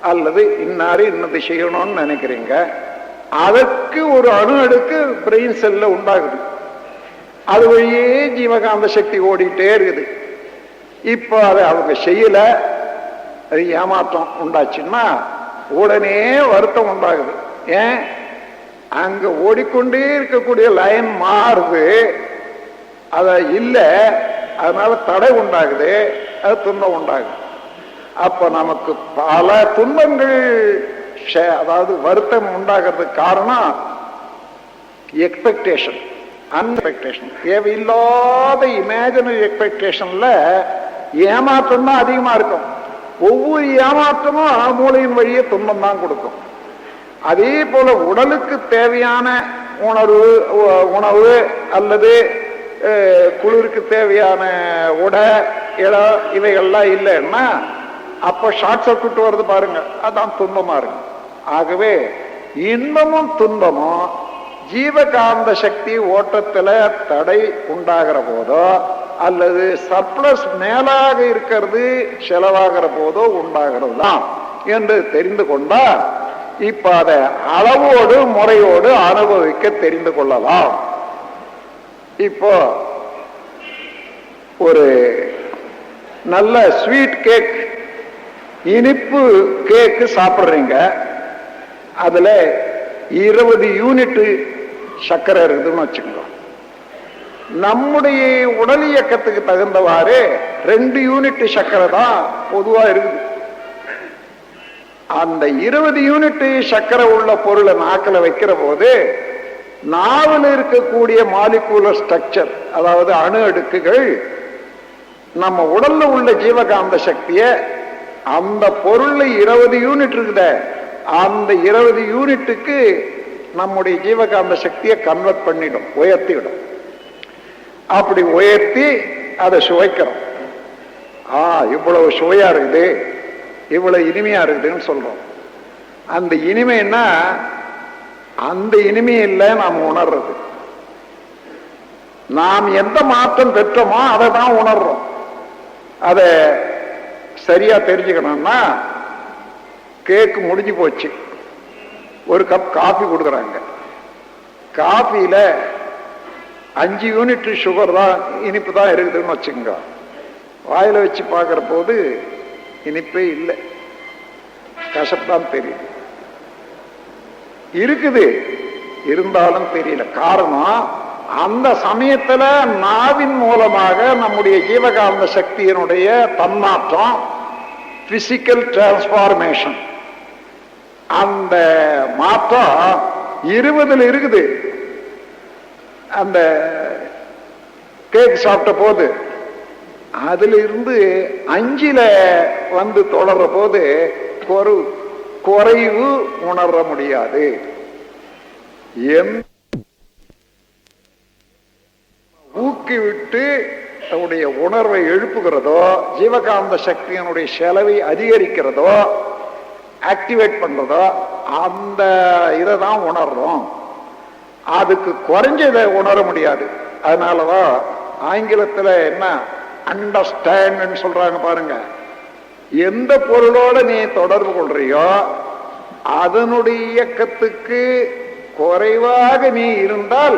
அல்லது இன்னாரு இன்னது செய்யணும்னு நினைக்கிறீங்க, அதற்கு ஒரு அணு அடுக்கு பிரெயின் செல்ல உண்டாகுது, அது வழியே ஜீவகாந்த சக்தி ஓடிட்டே இருக்குது. இப்போ அதை அவங்க செய்யல, அது ஏமாற்றம் உண்டாச்சுன்னா உடனே வருத்தம் உண்டாகுது. ஏன், அங்க ஓடிக்கொண்டே இருக்கக்கூடிய லைன் மாறுது, அத இல்ல, அதனால தடை உண்டாகுது, அது துன்பம் உண்டாகுது. அப்ப நமக்கு பல துன்பங்கள், அதாவது வருத்தம் உண்டாகிறதுக்கு காரணம் எக்ஸ்பெக்டேஷன், அன்எக்ஸ்பெக்டேஷன், தேவையில்லாத இமேஜினரி எக்ஸ்பெக்டேஷன்ல ஏமாற்றம் தான் அதிகமா இருக்கும். ஒவ்வொரு ஏமாற்றமும் மூளையின் வழியே துன்பம் தான் கொடுக்கும். அதே போல உடலுக்கு தேவையான உணவு அல்லது குளிருக்கு தேவையான இடம் இவைகள்லாம் இல்லைன்னா அப்ப ஷார்ட் சர்க்யூட் வருது பாருங்க, அதான் துன்பமா இருக்கு. ஆகவே இன்பமும் துன்பமும் ஜீவகாந்த சக்தி ஓட்டத்துல தடை உண்டாகிற போதோ அல்லது சர்ப்ளஸ் மேலாக இருக்கிறது செலவாகிற போதோ உண்டாகிறது தான் என்று தெரிந்து கொண்டா இப்ப அதை அளவோடு முறையோடு அனுபவிக்க தெரிந்து கொள்ளலாம். இப்போ ஒரு நல்ல ஸ்வீட் கேக், இனிப்பு கேக்கு சாப்பிடுறீங்க, அதுல 20 யூனிட் சர்க்கரை இருக்குதுன்னு வச்சுக்கோங்க. நம்முடைய உடல் இயக்கத்துக்கு தகுந்தவாறு 2 யூனிட் சர்க்கரை தான் பொதுவா இருக்குது. அந்த 20 யூனிட் சர்க்கரை உள்ள பொருளை நாக்கில் வைக்கிற போது நாவில் இருக்கக்கூடிய மாலிகுலர் ஸ்ட்ரக்சர், அதாவது அணு அடுக்குகள் நம்ம உடல்ல உள்ள ஜீவகாந்த சக்திய அந்த பொருள்ல 20 யூனிட் இருக்குத, அந்த 20 யூனிட்டுக்கு நம்முடைய ஜீவகாந்த சக்தியை கன்வெர்ட் பண்ணிடும், உயர்த்திடும். அப்படி உயர்த்தி அதை சுவைக்கிறோம். இவ்வளவு சுவையா இருக்குது, இவ்வளவு இனிமையா இருக்குதுன்னு சொல்றோம். அந்த இனிமைன்னா அந்த இனிமையில்ல நாம் உணர்றது. நாம் எந்த மாற்றம் பெற்றோமோ அதை தான் உணர்றோம். அத சரியா தெரிஞ்சுக்கணும்னா, கேக்கு முடிஞ்சு போச்சு, ஒரு கப் காஃபி கொடுக்குறாங்க. காஃபியில 5 யூனிட் சுகர் தான், இனிப்பு தான் இருக்குதுன்னு வச்சுக்கோங்க. வாயில வச்சு பார்க்கிற போது இனிப்பே இல்லை, கசப்புதான் தெரியுது. இருக்குது, இருந்தாலும் தெரியல. காரணம், அந்த சமயத்துல நாவின் மூலமாக நம்முடைய ஜீவகாந்த சக்தியினுடைய தன்மாற்றம், பிசிக்கல் டிரான்ஸ்பார்மேஷன், அந்த மாற்றம் 20ல் இருக்குது. அந்த கேக் சாப்பிட்ட போது அதுல இருந்து 5ல வந்து தொடர்ற போது குறைவு உணர முடியாது. ஊக்கிவிட்டு அவருடைய உணர்வை எழுப்புகிறதோ, ஜீவகாந்த சக்தியினுடைய செலவை அதிகரிக்கிறதோ, ஆக்டிவேட் பண்றதோ, அந்த இதை தான் உணர்றோம். அதுக்கு குறைஞ்சதை உணர முடியாது. அதனாலதான் ஆங்கிலத்துல என்ன அண்டர்ஸ்டாண்ட் சொல்றாங்க பாருங்க. எந்த பொருளோட நீ தொடர்பு கொள்றியோ அதனுடைய இயக்கத்துக்கு குறைவாக நீ இருந்தால்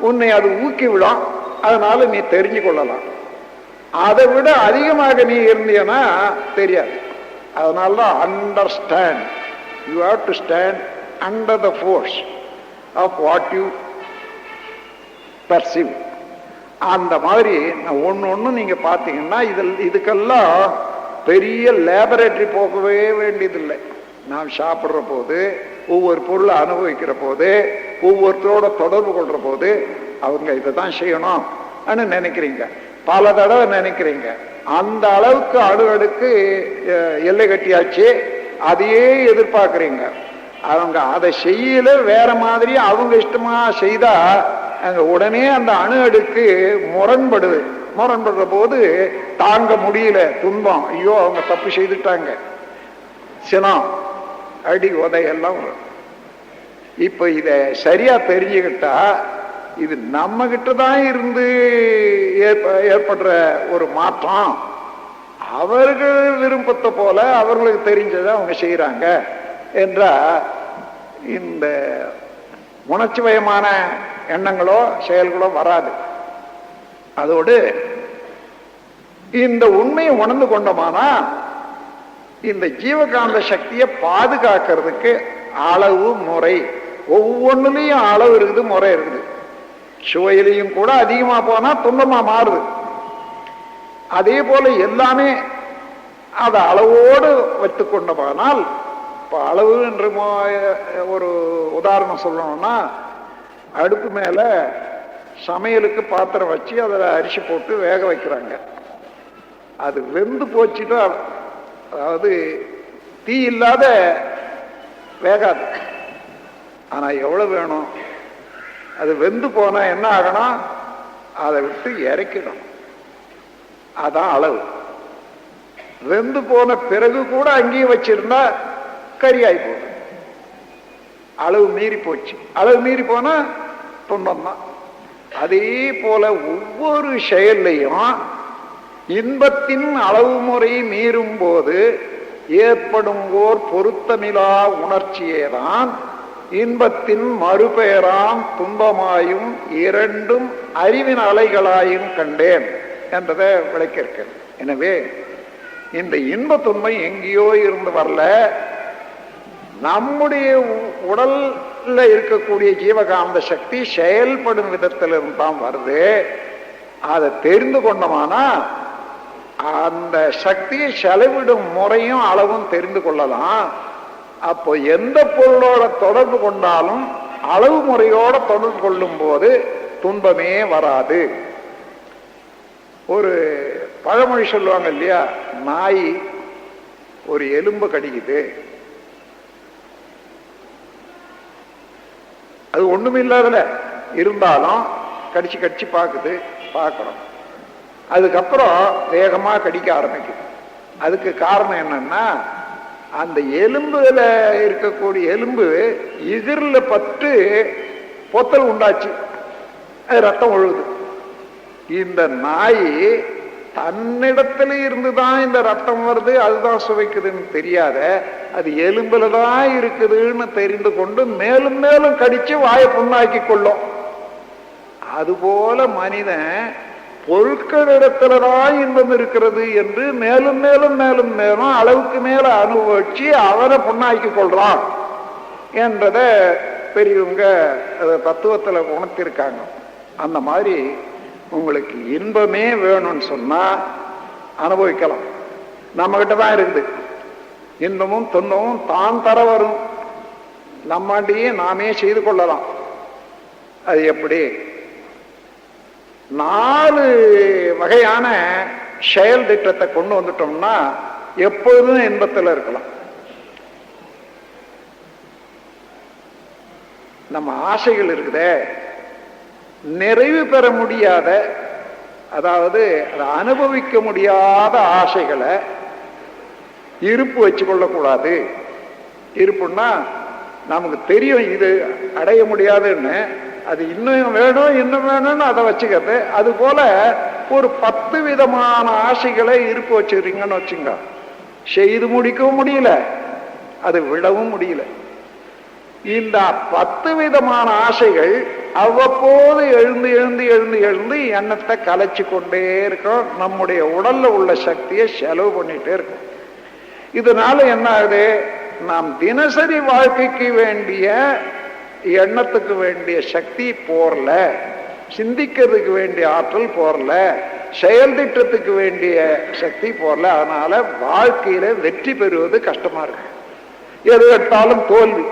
உன்னை அது ஊக்கிவிடும். அதனால நீ தெரிஞ்சு கொள்ளலாம். அதை விட அதிகமாக நீ இருந்தீன்னா தெரியாது. அதனாலதான் understand, you have to stand under the force of what you perceive. அந்த மாதிரி ஒன்னு நீங்க பாத்தீங்கன்னா இதுக்கெல்லாம் பெரிய லேபரேட்டரி போகவே வேண்டியதில்லை. நாம் சாப்பிட்ற போது, ஒவ்வொரு பொருளை அனுபவிக்கிற போது, ஒவ்வொருத்தரோட தொடர்பு கொள்ற போது அவங்க இதை தான் செய்யணும் நினைக்கிறீங்க, பல தடவை நினைக்கிறீங்க. அந்த அளவுக்கு அடுக்கு எல்லை கட்டியாச்சு, அதையே எதிர்பார்க்குறீங்க. அவங்க அதை செய்யல, வேற மாதிரி அவங்க இஷ்டமா செய்தா அங்க உடனே அந்த அணு அடுக்கு முரண்படுது. முரண்படுற போது தாங்க முடியல, துன்பம், ஐயோ அவங்க தப்பு செய்துட்டாங்க, சினம், அடி உதையெல்லாம். இப்ப இத சரியா தெரிஞ்சுக்கிட்டா இது நம்ம கிட்டதான் இருந்து ஏற்படுற ஒரு மாற்றம். அவர்கள் விருப்பத்தை போல அவர்களுக்கு தெரிஞ்சதை அவங்க செய்யறாங்க என்றா இந்த உணர்ச்சிவயமான எண்ணங்களோ செயல்களோ வராது. அதோடு இந்த உண்மையை உணர்ந்து கொண்டோமானா இந்த ஜீவகாந்த சக்தியை பாதுகாக்கிறதுக்கு அளவு முறை, ஒவ்வொன்றுலையும் அளவு இருக்குது, முறை இருக்குது. சுவையிலையும் கூட அதிகமா போனா துன்பமா மாறுது. அதே போல எல்லாமே அதை அளவோடு வைத்துக் கொண்டோமானால், இப்ப அளவு என்று ஒரு உதாரணம் சொல்லணும்னா, அடுப்பு மேல சமையலுக்கு பாத்திரம் வச்சு அதில் அரிசி போட்டு வேக வைக்கிறாங்க. அது வெந்து போச்சுட்டா, அதாவது தீ இல்லாத வேகாது. ஆனா எவ்வளவு வேணும், அது வெந்து போனா என்ன ஆகணும், அதை விட்டு இறக்கிடும். அதான் அளவு. வெந்து போன பிறகு கூட அங்கேயே வச்சிருந்தா கரியாய் போகும். அளவு மீறி போச்சு, அளவு மீறி போனா துன்பம் தான். அதே போல ஒவ்வொரு செயல்லையும் இன்பத்தின் அளவு முறை மீறும் போது ஏற்படும் ஓர் பொருத்தமிலா உணர்ச்சியேதான் இன்பத்தின் மறுபெயராம் துன்பமாயும் இரண்டும் அறிவின் அலைகளாயும் கண்டேன் என்றதை விளக்கியிருக்கிறேன். எனவே இந்த இன்ப துன்பம் எங்கேயோ இருந்து வரல, நம்முடைய உடல்ல இருக்கக்கூடிய ஜீவகாந்த சக்தி செயல்படும் விதத்திலிருந்து தான் வருது. அதை தெரிந்து கொண்டோமானா அந்த சக்தியை செலவிடும் முறையும் அளவும் தெரிந்து கொள்ளலாம். அப்போ எந்த பொருளோட தொடர்பு கொண்டாலும் அளவு முறையோட தொடர்பு கொள்ளும் போது துன்பமே வராது. ஒரு பழமொழி சொல்லுவாங்க இல்லையா, நாய் ஒரு எலும்பு கடிக்குது, அது ஒண்ணுமில்லாதல இருந்தாலும் கடிச்சு கடிச்சு பார்க்கிறோம். அதுக்கப்புறம் வேகமா கடிக்க ஆரம்பிக்குது. அதுக்கு காரணம் என்னன்னா, அந்த எலும்புல இருக்கக்கூடிய எலும்பு எதிரில் பட்டு பொத்தல் உண்டாச்சு, அது ரத்தம் ஒழுகுது. இந்த நாய் தன்னிடத்துல இருந்துதான் இந்த ரத்தம் வருது, அதுதான் சுவைக்குதுன்னு தெரியாத, அது எலும்புல தான் இருக்குதுன்னு தெரிந்து கொண்டு மேலும் மேலும் கடிச்சு வாயை புண்ணாக்கி கொள்ளும். அதுபோல மனிதன் பொருட்களிடத்துலதான் இன்பம் இருக்கிறது என்று மேலும் மேலும் மேலும் மேலும் அளவுக்கு மேல அனுபவிச்சு அவரை புண்ணாக்கி கொள்றான் என்றத பெரியவங்க தத்துவத்துல உணர்த்திருக்காங்க. அந்த மாதிரி உங்களுக்கு இன்பமே வேணும்னு சொன்னா அனுபவிக்கலாம், நம்ம கிட்ட தான் இருக்குது. இன்பமும் துன்பமும் தான் தர வரும், நம்மாண்டியே நாமே செய்து கொள்ளலாம். அது எப்படி? 4 வகையான செயல் திட்டத்தை கொண்டு வந்துட்டோம்னா எப்போதும் இன்பத்தில் இருக்கலாம். நம்ம ஆசைகள் இருக்குதே, நிறைவு பெற முடியாத, அதாவது அதை அனுபவிக்க முடியாத ஆசைகளை இருப்பு வச்சு கொள்ளக்கூடாது. இருப்புன்னா நமக்கு தெரியும் இது அடைய முடியாதுன்னு, அது இன்னும் வேணும் இன்னும் வேணும்னு அதை வச்சுக்கிறது. அது போல ஒரு 10 விதமான ஆசைகளை இருப்பு வச்சுக்கிறீங்கன்னு வச்சுங்க, செய்து முடிக்கவும் முடியல, அது விடவும் முடியல. இந்த 10 விதமான ஆசைகள் அவ்வப்போது எழுந்து எழுந்து எழுந்து எழுந்து எண்ணத்தை கலைச்சு கொண்டே இருக்கும், நம்முடைய உடல்ல உள்ள சக்தியை செலவு பண்ணிட்டே இருக்கும். இதனால என்ன ஆகுது, நாம் தினசரி வாழ்க்கைக்கு வேண்டிய எண்ணத்துக்கு வேண்டிய சக்தி போரல, சிந்திக்கிறதுக்கு வேண்டிய ஆற்றல் போரல, செயல் திட்டத்துக்கு வேண்டிய சக்தி போரல. அதனால வாழ்க்கையில வெற்றி பெறுவது கஷ்டமா இருக்கு, எது எடுத்தாலும் தோல்வி.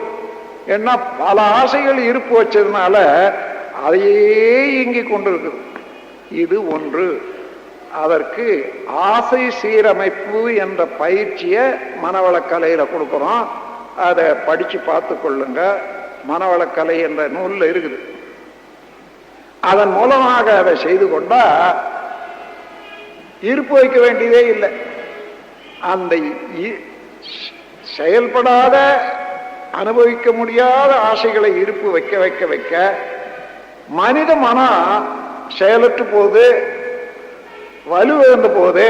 ஏன்னா பல ஆசைகள் இருப்பு வச்சதுனால அதையே இயங்கி கொண்டிருக்குது. இது ஒன்று. அதற்கு ஆசை சீரமைப்பு என்ற பயிற்சியை மனவளக்கலையில கொடுக்கிறோம். அதை படிச்சு பார்த்து கொள்ளுங்க, மனவளக்கலை என்ற நூல்ல இருக்குது. அதன் மூலமாக அதை செய்து கொண்டா இருப்பு வைக்க வேண்டியதே இல்லை. அந்த செயல்படாத அனுபவிக்க முடியாத ஆசைகளை இருப்பு வைக்க வைக்க வைக்க மனித மனம் செயலற்று போகுது, வலு இழந்து போகுது,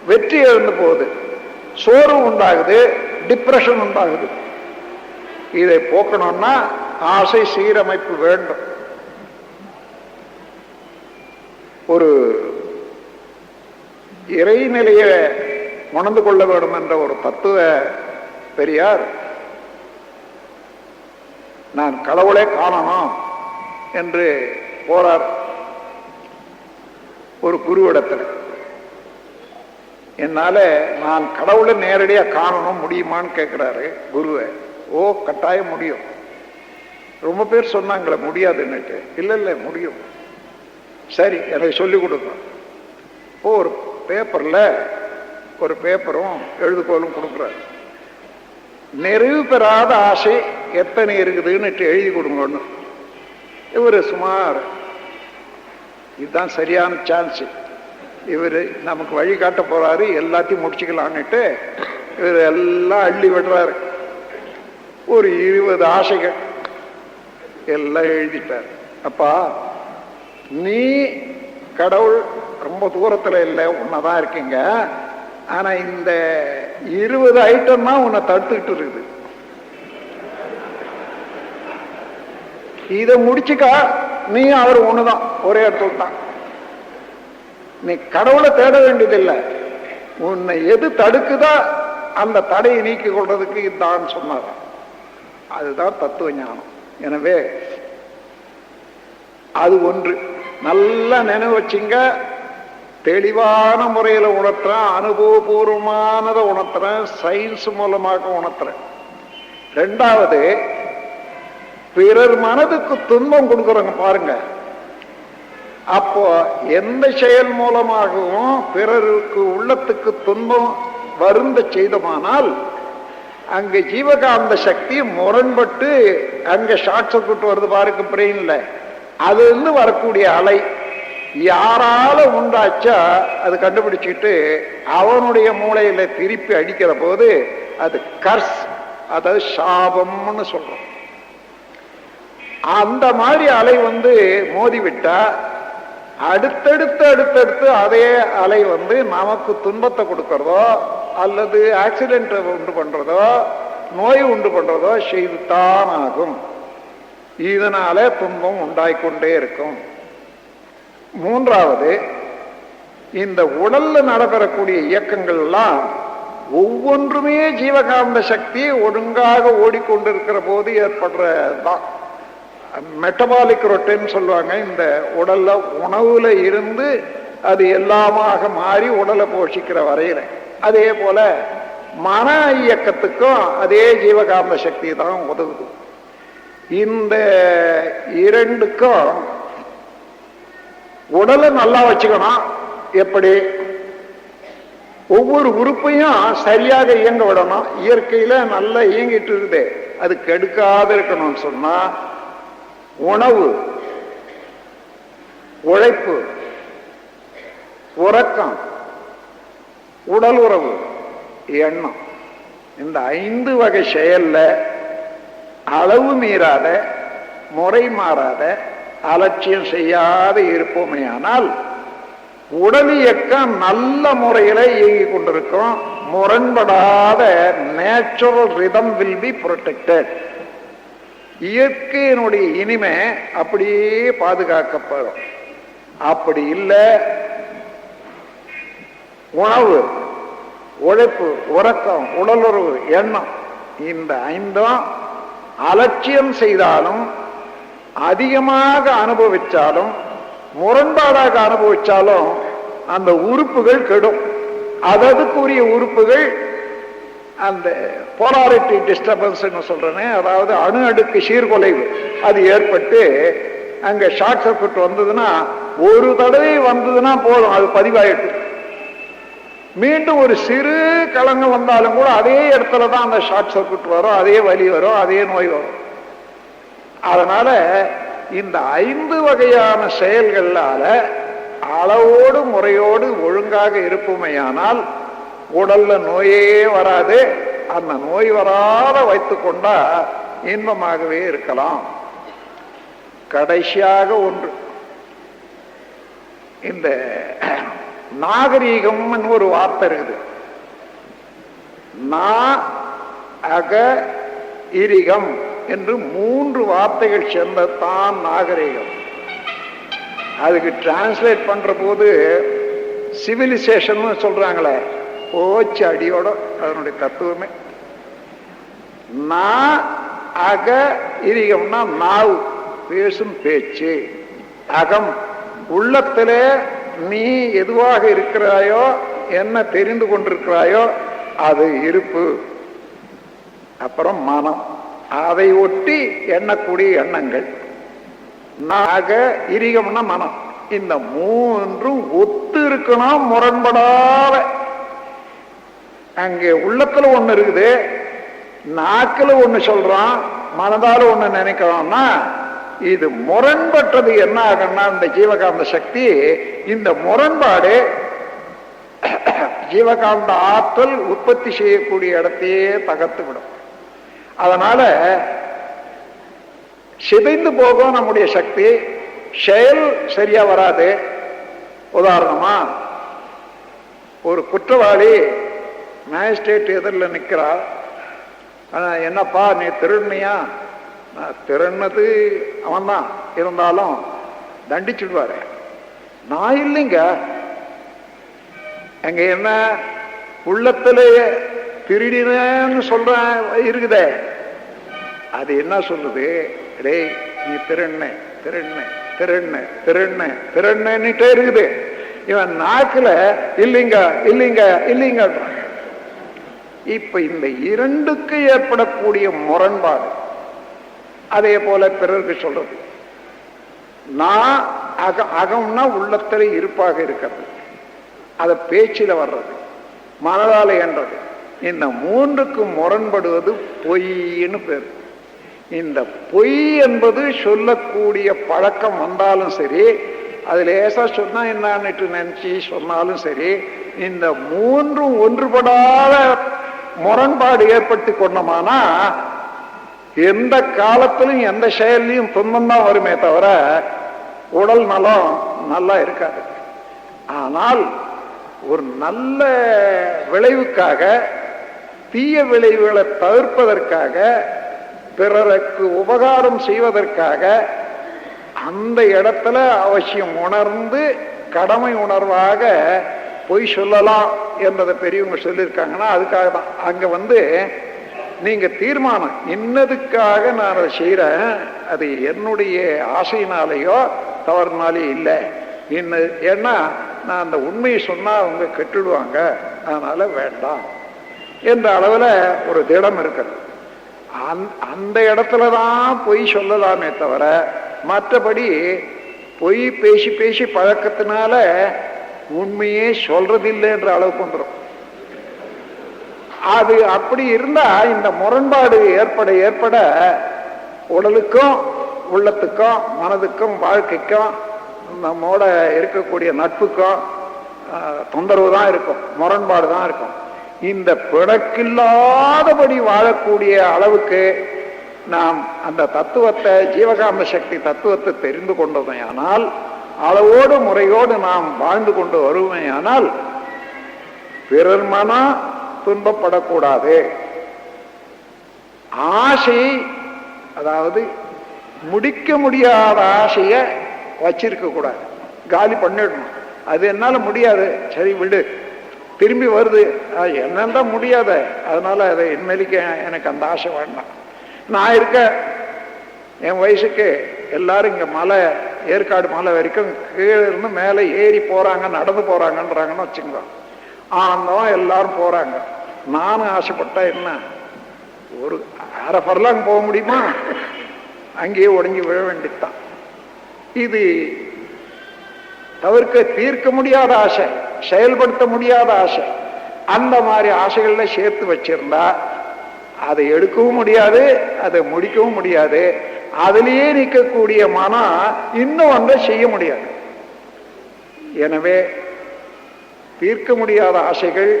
வெற்றி இழந்து போகுது, சோர்வு உண்டாகுது, டிப்ரெஷன் உண்டாகுது. இதை போக்கணும்னா ஆசை சீரமைப்பு வேண்டும். ஒரு இறைநிலையை உணர்ந்து கொள்ள வேண்டும் என்ற ஒரு தத்துவ பெரியார், நான் கடவுளை காணணும் என்று போறார் ஒரு குருவிடத்தில். என்னால நான் கடவுளை நேரடியா காணணும் முடியுமான்னு கேட்கிறாரு குருவை. ஓ, கட்டாயம் முடியும். ரொம்ப பேர் சொன்னாங்களே முடியாதுன்னுட்டு. இல்ல இல்ல முடியும். சரி, எனக்கு சொல்லிக் கொடுங்க. ஒரு பேப்பர்ல ஒரு பேப்பரும் எழுதுகோலும் கொடுக்குறாரு. நிறைவு பெறாத ஆசை எத்தனை இருக்குதுன்னு எழுதி கொடுங்கன்னு. இவர் சுமார் இதுதான் சரியான சான்ஸ், இவர் நமக்கு வழி காட்ட போறாரு, எல்லாத்தையும் முடிச்சுக்கலான்னுட்டு இவர் எல்லாம் அள்ளி விடுறாரு. ஒரு 20 ஆசைகள் எல்லாம் எழுதிட்டார். அப்பா, நீ கடவுள் ரொம்ப தூரத்துல இல்லை, உன்னதான் இருக்கீங்க. ஆனா இந்த 20 ஐட்டம் தான் உன்னை தடுத்துக்கிட்டு இருக்குது. இதை முடிச்சுக்கா, நீ அவர் ஒண்ணுதான், ஒரே இடத்துல தான். நீ கடவுளை தேட வேண்டியதில்லை, உன்னை எது தடுக்குதா அந்த தடையை நீக்கி கொள்றதுக்கு இதுதான் சொன்னார். அதுதான் தத்துவ ஞானம். எனவே அது ஒன்று. நல்லா நினைவு வச்சுங்க. தெளிவான முறையில் உணர்த்துறேன், அனுபவபூர்வமானதை உணர்த்துறேன், சயின்ஸ் மூலமாக உணர்த்துறேன். ரெண்டாவது, பிறர் மனதுக்கு துன்பம் கொடுக்குறோங்க பாருங்க. அப்போ எந்த செயல் மூலமாகவும் பிறருக்கு உள்ளத்துக்கு துன்பம் வருந்த செய்தமானால் அங்க ஜீவகாந்த சக்தி முரண்பட்டு அங்க ஷார்ட் சர்க்யூட் வருது பாருங்க பிரெயின்ல. அது இருந்து வரக்கூடிய அலை யாரால உண்டாச்சா அது கண்டுபிடிச்சிட்டு அவனுடைய மூளையில திருப்பி அடிக்கிற போது அது கர்ஸ், அதாவது சாபம்னு சொல்றோம். அந்த மாதிரி அலை மோதிவிட்டா அடுத்தடுத்து அதே அலை நமக்கு துன்பத்தை கொடுக்கறதோ அல்லது ஆக்சிடென்ட் உண்டு பண்றதோ நோய் உண்டு பண்றதோ செய்துதான் ஆகும். இதனால துன்பம் உண்டாய்கொண்டே இருக்கும். மூன்றாவது, இந்த உடல்ல நடைபெறக்கூடிய இயக்கங்கள் எல்லாம் ஒவ்வொன்றுமே ஜீவகாந்த சக்தி ஒழுங்காக ஓடிக்கொண்டிருக்கிற போது ஏற்படுறதுதான் மெட்டபாலிக் ரொட்டேன்னு சொல்லுவாங்க. இந்த உடல்ல உணவுல இருந்து அது எல்லாமாக மாறி உடலை போஷிக்கிற வரையில. அதே போல மன இயக்கத்துக்கும் அதே ஜீவகாந்த சக்தி தான் உதவுது. இந்த இரண்டுக்கும் உடலை நல்லா வச்சுக்கணும். எப்படி? ஒவ்வொரு உறுப்பையும் சரியாக இயங்க விடணும். இயற்கையில நல்லா இயங்கிட்டு இருக்குது, அது கெடுக்காத இருக்கணும்னு சொன்னா உணவு, உழைப்பு, உறக்கம், உடல் உறவு, எண்ணம், இந்த 5 வகை செயல்ல அளவு மீறாத, முறை மாறாத, அலட்சியம் செய்யாத இருப்போமே ஆனால் உடல் இயக்கம் நல்ல முறையில இயங்கிக் கொண்டிருக்கும். முரண்படாத natural rhythm will be protected. இயற்கையினுடைய இனிமை அப்படியே பாதுகாக்கப்படும். அப்படி இல்லை, உணவு, உழைப்பு, உறக்கம், உடலுறவு, எண்ணம், இந்த 5 அலட்சியம் செய்தாலும் அதிகமாக அனுபவிச்சாலும் முரண்பாடாக அனுபவிச்சாலும் அந்த உறுப்புகள் கெடும். அதுக்குரிய உறுப்புகள் அந்த போலாரிட்டி டிஸ்டர்பன்ஸ் சொல்றேன், அதாவது அணு அடுக்கு சீர்குலைவு அது ஏற்பட்டு அங்க ஷார்ட் சர்க்யூட் வந்ததுன்னா ஒரு தடவை வந்ததுன்னா போதும், அது பதிவாயிட்டு மீண்டும் ஒரு சிறு களங்கம் வந்தாலும் கூட அதே இடத்துல தான் அந்த ஷார்ட் சர்க்யூட் வரும், அதே வலி வரும், அதே நோய் வரும். அதனால இந்த 5 வகையான செயல்களால அளவோடு முறையோடு ஒழுங்காக இருப்புமையானால் உடல்ல நோயே வராது. அந்த நோய் வராத வைத்துக் கொண்டா இன்பமாகவே இருக்கலாம். கடைசியாக ஒன்று, இந்த நாகரீகம் ஒரு வார்த்தை இருக்குது. நா அக இரிகம் என்று 3 வார்த்தைகள் சேர்ந்ததான் நாகரீகம். அதுக்கு டிரான்ஸ்லேட் பண்ற போது சிவிலைசேஷன் சொல்றாங்களே, போச்சு அடியோட அதனுடைய தத்துவமே. நா அக இரிகம்னா நாவு, பேசும் பேச்சு. அகம், உள்ளத்திலே நீ எதுவாக இருக்கிறாயோ, என்ன தெரிந்து கொண்டிருக்கிறாயோ அது இருப்பு. அப்புறம் மனம், அதை ஒட்டி எண்ணக்கூடிய எண்ணங்கள். நாக இரிகம்னா மனம். இந்த 3 ஒத்து இருக்கணும், முரண்படாத. அங்கே உள்ளத்துல ஒண்ணு இருக்குது, நாக்குல ஒண்ணு சொல்றான், மனதால ஒண்ணு நினைக்கிறோம்னா இது முரண்பட்டது. என்ன ஆகும்னா இந்த ஜீவகாந்த சக்தி இந்த முரண்பாடு ஜீவகாந்த ஆற்றல் உற்பத்தி செய்யக்கூடிய இடத்தையே தகர்த்து விடும். அதனால சிதைந்து போகும் நம்முடைய சக்தி, செயல் சரியா வராது. உதாரணமா, ஒரு குற்றவாளி மேஜிஸ்ட்ரேட் எதிரில் நிற்கிறார். என்னப்பா நீ திருடுனியா? திருடுனது அவன் தான், இருந்தாலும் தண்டிச்சுடுவாரு. நான் இல்லைங்க, அங்க என்ன உள்ளத்துல திருடினு சொல்றேன் இருக்குதே, அது என்ன சொல்லுது? டேய் நீ திருண்ண திருண்ணு திருண்ணு திருண்ணுட்டே இருக்குது. இவன் நாக்குல இல்லைங்க இல்லைங்க இல்லைங்க. இப்ப இந்த இரண்டுக்கு ஏற்படக்கூடிய முரண்பாடு, அதே போல பிறருக்கு சொல்றது. நான் அகம்னா உள்ளத்துல இருப்பாக இருக்கிறது, அத பேச்சில வர்றது, மனதால என்றது. இந்த மூன்றுக்கு முரண்படுவது பொய்ன்னு பேர். இந்த பொய் என்பது சொல்லக்கூடிய பழக்கம் வந்தாலும் சரி, அது லேசா சொன்னா என்னன்னு நினைச்சு சொன்னாலும் சரி, இந்த மூன்றும் ஒன்றுபடாத முரண்பாடு ஏற்பட்டு கொண்டோமானா எந்த காலத்திலும் எந்த செயலையும் துன்பம் தான் வருமே தவிர உடல் நலம் நல்லா இருக்காது. ஆனால் ஒரு நல்ல விளைவுக்காக, தீய விளைவுகளை தவிர்ப்பதற்காக, பிறருக்கு உபகாரம் செய்வதற்காக அந்த இடத்துல அவசியம் உணர்ந்து கடமை உணர்வாக பொய் சொல்லலாம் என்பதை பெரியவங்க சொல்லியிருக்காங்கன்னா அதுக்காக தான். அங்க நீங்க தீர்மானம், இன்னதுக்காக நான் அதை செய்யறேன், அது என்னுடைய ஆசையினாலேயோ தவறுனாலேயோ இல்லை, இன்னும் ஏன்னா நான் அந்த உண்மையை சொன்னா அவங்க கெட்டுடுவாங்க, அதனால வேண்டாம் என்ற அளவுல ஒரு திடம் இருக்கிறது. அந்த இடத்துலதான் பொய் சொல்லலாமே தவிர, மற்றபடி பொய் பேசி பேசி பழக்கத்தினால உண்மையே சொல்றதில்லை என்ற அளவுக்கு வந்துடும். அது அப்படி இருந்தா இந்த முரண்பாடு ஏற்பட ஏற்பட உடலுக்கும் உள்ளத்துக்கும் மனதுக்கும் வாழ்க்கைக்கும் நம்மோட இருக்கக்கூடிய நட்புக்கும் தொந்தரவு தான் இருக்கும், முரண்பாடு தான் இருக்கும். இந்த பிணக்கில்லாதபடி வாழக்கூடிய அளவுக்கு நாம் அந்த தத்துவத்தை, ஜீவகாந்த சக்தி தத்துவத்தை தெரிந்து கொண்டோமையானால், அளவோடு முறையோடு நாம் வாழ்ந்து கொண்டு வருவோமையானால் பிறர் மனம் துன்பப்படக்கூடாது. ஆசை, அதாவது முடிக்க முடியாத ஆசைய வச்சிருக்க கூடாது, காலி பண்ணிடணும். அது என்னால முடியாது, சரி விடு, திரும்பி வருது, என்னதான் முடியாத, அதனால அதை இன்மேலிக்க எனக்கு அந்த ஆசை வேண்டாம். நான் இருக்க என் வயசுக்கு எல்லாரும் இங்க மலை, ஏற்காடு மலை வரைக்கும் கீழே இருந்து மேலே ஏறி போறாங்க, நடந்து போறாங்கன்றாங்கன்னு வச்சுக்கோ, ஆனந்தம் எல்லாரும் போறாங்க. நானும் ஆசைப்பட்டா என்ன, ஒரு அரை பரலாங்க போக முடியுமா, அங்கேயே உடஞ்சி விழ வேண்டித்தான். இது தீர்க்க முடியாத ஆசை, செயல்படுத்த முடியாத ஆசை. அந்த மாதிரி ஆசைகள்ல சேர்த்து வச்சிருந்தா அதை எடுக்கவும் முடியாது, அதை முடிக்கவும் முடியாது. அதிலேயே நிற்கக்கூடிய மனம் இன்னும் ஒன்றை செய்ய முடியாது. எனவே தீர்க்க முடியாத ஆசைகள்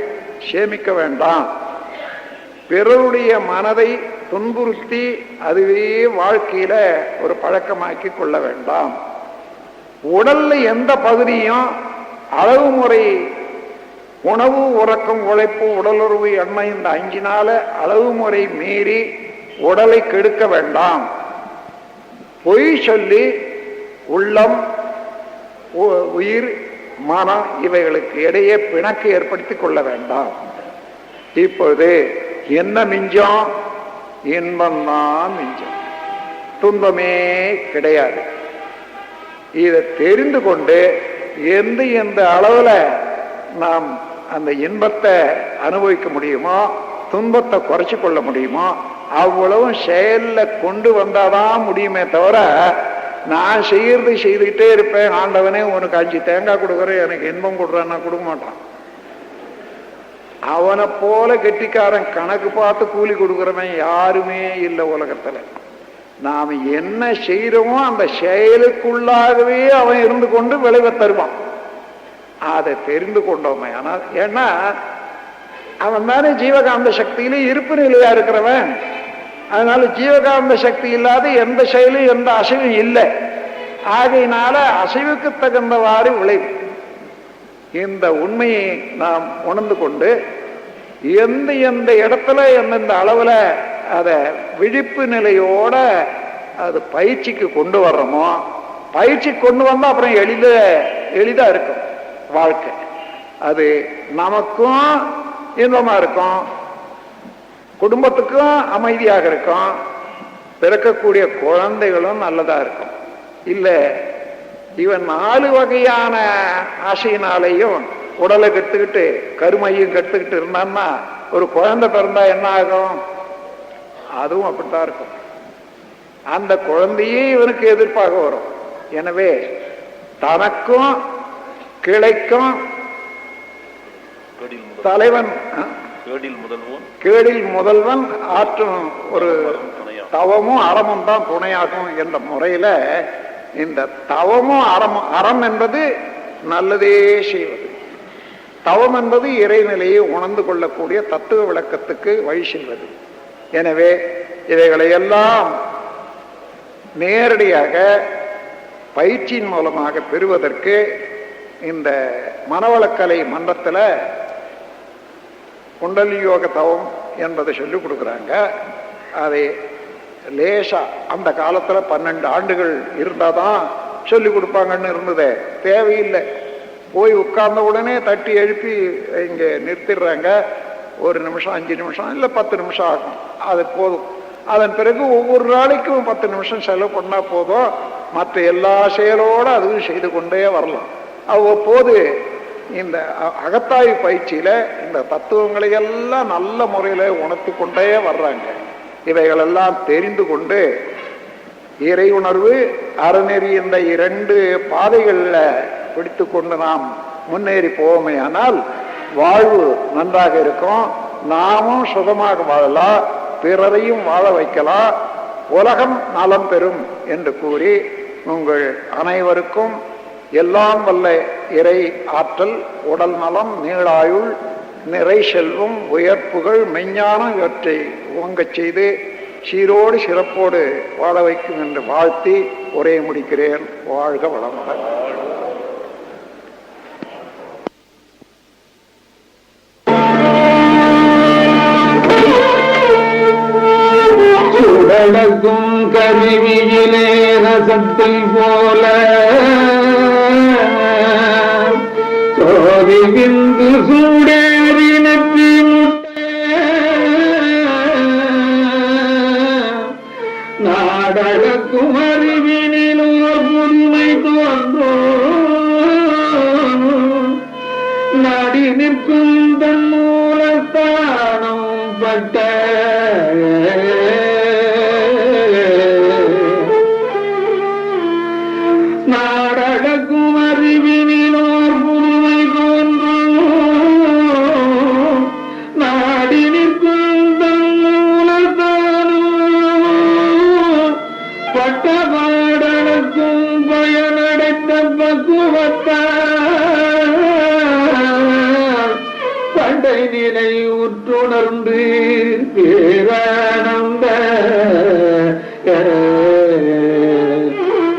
சேமிக்க வேண்டாம். பிறருடைய மனதை துன்புறுத்தி அதுவே வாழ்க்கையில ஒரு பழக்கமாக்கி கொள்ள வேண்டாம். உடல்ல எந்த பகுதியும் அளவு முறை, உணவு, உறக்கம், உழைப்பு, உடலுறவு, எண்ணெய், இந்த 5 அளவு முறை மீறி உடலை கெடுக்க வேண்டாம். பொய் சொல்லி உள்ளம், உயிர், மனம் இவைகளுக்கு இடையே பிணக்கு ஏற்படுத்திக் கொள்ள வேண்டாம். இப்பொழுது என்ன மிஞ்சம்? இன்பம்தான் மிஞ்சம், துன்பமே கிடையாது. இதை தெரிந்து கொண்டு எந்த அளவுல நாம் அந்த இன்பத்தை அனுபவிக்க முடியுமோ, துன்பத்தை குறைச்சு கொள்ள முடியுமோ அவ்வளவும் செயல்ல கொண்டு வந்தாதான் முடியுமே தவிர, நான் செய்யறது செய்துகிட்டே இருப்பேன், ஆண்டவனே உனக்கு 5 தேங்காய் கொடுக்குறேன், எனக்கு இன்பம் கொடுறான்னா கொடுக்க மாட்டான். அவனை போல கெட்டிக்காரன் கணக்கு பார்த்து கூலி கொடுக்குறவன் யாருமே இல்லை உலகத்துல. நாம் என்ன செய்யறோமோ அந்த செயலுக்குள்ளாகவே அவன் இருந்து கொண்டு விளைவை தருவான். அதை தெரிந்து கொண்டோமே. ஆனால் ஏன்னா அவன் தானே ஜீவகாந்த சக்தியில இருப்பு நிலையா இருக்கிறவன். அதனால ஜீவகாந்த சக்தி இல்லாத எந்த செயலும் எந்த அசைவும் இல்லை. ஆகையினால அசைவுக்கு தகுந்தவாறு விளைவு. இந்த உண்மையை நாம் உணர்ந்து கொண்டு எந்த இடத்துல எந்தெந்த அளவுல அத விழிப்பு நிலையோட அது பயிற்சிக்கு கொண்டு வர்றோமோ, பயிற்சி கொண்டு வந்தா அப்புறம் எளிதா இருக்கும் வாழ்க்கை. அது நமக்கும் இன்பமா இருக்கும், குடும்பத்துக்கும் அமைதியாக இருக்கும், பிறக்கக்கூடிய குழந்தைகளும் நல்லதா இருக்கும். இல்ல இவன் 4 வகையான ஆசையினாலையும் உடலை கெடுத்துக்கிட்டு கருமையும் கெடுத்துக்கிட்டு இருந்தான்னா ஒரு குழந்தை பிறந்தா என்ன ஆகும்? அதுவும் அப்படித்தான் இருக்கும். அந்த குழந்தையே இவனுக்கு எதிர்ப்பாக வரும். எனவே தனக்கும் கிளைக்கும் தலைவன் கேடில் முதல்வன் ஆற்றும் ஒரு தவமும் அறமும் தான் துணையாகும் என்ற முறையில இந்த தவமும் அறம் என்பது நல்லதே செய்வது, தவம் என்பது இறைநிலையை உணர்ந்து கொள்ளக்கூடிய தத்துவ விளக்கத்துக்கு வழி செய்வது. எனவே இவைகளை எல்லாம் நேரடியாக பயிற்சியின் மூலமாக பெறுவதற்கு இந்த மனவளக்கலை மன்றத்தில் குண்டலி யோக தவம் என்பதை சொல்லிக் கொடுக்குறாங்க. அதை லேசா அந்த காலத்துல 12 ஆண்டுகள் இருந்தாதான் சொல்லிக் கொடுப்பாங்கன்னு இருந்ததே, தேவையில்லை. போய் உட்கார்ந்த உடனே தட்டி எழுப்பி இங்க நிறுத்திடுறாங்க. 1 நிமிஷம் 5 நிமிஷம் இல்லை 10 நிமிஷம் ஆகும், அது போதும். அதன் பிறகு ஒவ்வொரு நாளைக்கும் 10 நிமிஷம் செலவு பண்ணா போதும். மற்ற எல்லா செயலோடு அதுவும் செய்து கொண்டே வரலாம். அவ்வப்போது இந்த அகத்தாய்வு பயிற்சியில இந்த தத்துவங்களை எல்லாம் நல்ல முறையில உணர்த்தி கொண்டே வர்றாங்க. இவைகளெல்லாம் தெரிந்து கொண்டு இறை உணர்வு அறநெறி இந்த 2 பாதைகளில் பிடித்து கொண்டு நாம் முன்னேறி போவோமே ஆனால் வாழ்வு நன்றாக இருக்கும். நாமும் சுகமாக வாழலாம், பிறரையும் வாழ வைக்கலாம், உலகம் நலம் பெறும் என்று கூறி உங்கள் அனைவருக்கும் எல்லாம் வல்ல இறை ஆற்றல், உடல் நலம், நீளாயுள், நிறை செல்வம், உயர்ப்புகள், மெஞ்ஞானம் இவற்றை ஓங்கச் செய்து சீரோடு சிறப்போடு வாழ வைக்கும் என்று வாழ்த்தி உரையை முடிக்கிறேன். வாழ்க வளமுடன். சுடலக்கும் கருவியிலே ரசத்தை போல சோதி விந்து சூடேறி நெற்றி முட்டை நாடகக்கும் அறிவினிலோர் புதுமை தோன்றும் நாடி நிற்கும் தன் மூலஸ்தானம் பட்ட நாடகக்கும் அறிவினிலோர் புதுமை தோன்றும் நாடி நிற்கும் தன் மூலஸ்தானம் பட்ட பாடலுக்கும் பயனடைத்த பக்குவத்தார் பண்டை நிலை உற்றுணர்ந்து பேரானந்த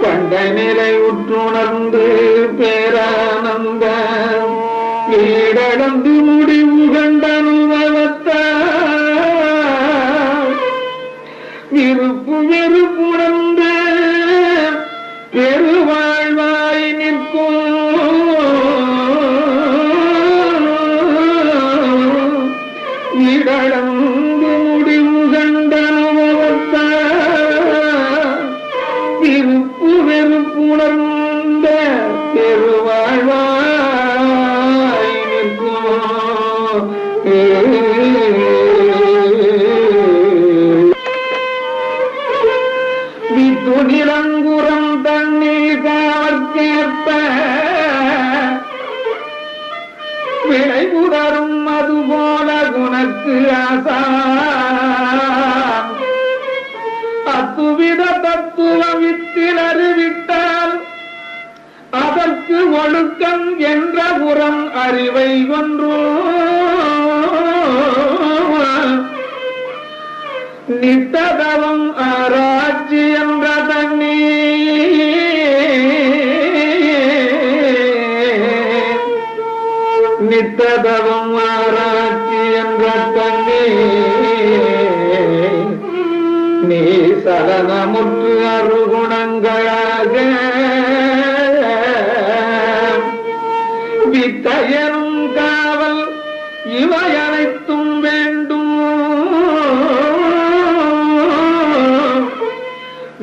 பண்டை நிலை உற்றுணர்ந்து பேரானந்த ஈடடந்து முடிவு கண்ட அனுபவத்தார் விருப்பு வெறுப்புணர்ந்து பெருவாழ்வாய் நிற்கும் இடளந்து முடிவு கண்ட அனுபவத்தார் விருப்பு வெறுப்புணர்ந்த பெருவாழ்வாய் நிற்கும். வித்து நிலங்குறம் தண்ணீர் காவற்கேற்ப விளை புதரும் அதுபோல குணக்கு ஆசான் அத்துவித தத்துவ வித்தில் அறிவித்தால் அதற்கு ஒழுக்கம் என்ற புறம் அறிவை ஒன்றோ நித்ததவம் ஆராய்ச்சி என்ற தண்ணீர் நித்ததவம் ஆராய்ச்சி என்ற தண்ணீர் நீ சலனமுற்று அருகுணங்களாக வித்தையனும் காவல் இவை அனைத்தும் வேண்டும்.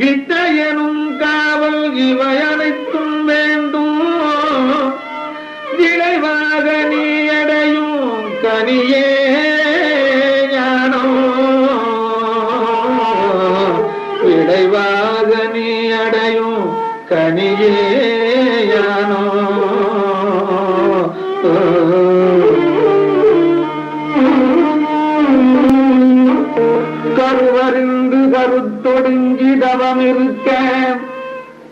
வித்தையனும் காவல் இவை அனைத்தும் வேண்டும். தனியே ஞானோ விளைவாக நீ அடையும் கனியே யானோ கருவறிந்து கருத்தொடுங்கி தவம் இருக்க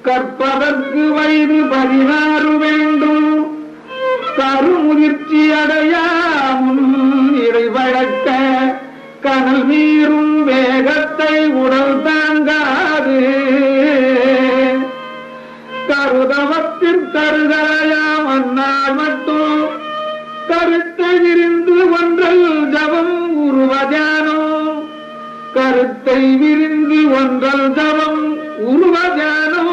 கற்பதற்கு வயது 16 வேண்டும். கருமுதிர்ச்சி அடையாமும் இறை வழக்க கனல் மீறும் வேகத்தை உடல் தாங்காது. கருதவத்திற்கருதலையாம் அந்நாள் மட்டும் கருத்தை விரிந்து ஒன்றல் ஜபம் உருவஜானோ. கருத்தை விரிந்து ஒன்றல் ஜபம் உருவஜானோ.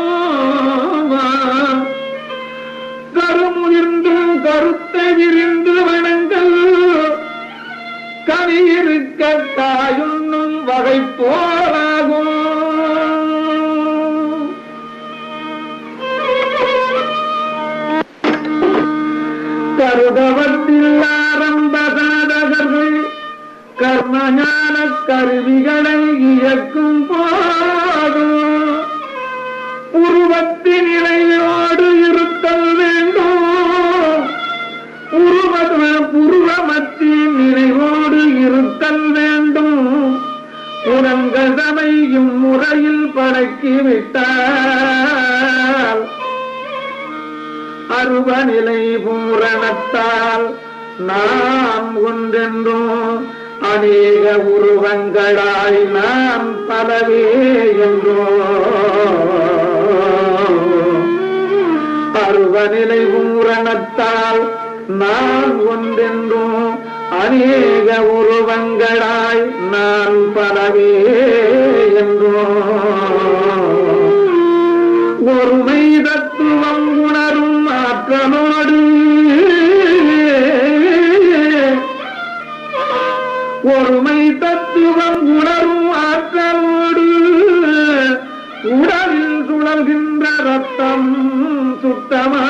கருமுதிர்ந்து கருத்தை விரிந்து வணங்கல் கனியிருக்க காயுண்ணும் வகை போலாகும். கருதவத்தில் ஆரம்ப சாதகர்கள் கர்மஞான கருவிகளை இயக்கும் போதும் உருவத்தின் நிலையோடு இருத்தல் வேண்டும். உருவமத்தின் நிலையோடு இருத்தல் வேண்டும். உணங்கள் தமையும் முறையில் பழக்கிவிட்டால் அருவநிலை பூரணத்தால் நாம் ஒன்றென்றும் அநேக உருவங்களாய் நாம் பலவே என்றோ. அருவநிலை பூரணத்தால் நான் ஒன்றென்றும் அநேக உருவங்களாய் நான் பலவே என்றோ. ஒருமை தத்துவம் உணரும் ஆற்றலோடு ஒருமை தத்துவம் உணரும் ஆற்றலோடு உடலில் சுழல்கின்ற ரத்தம் சுத்தமா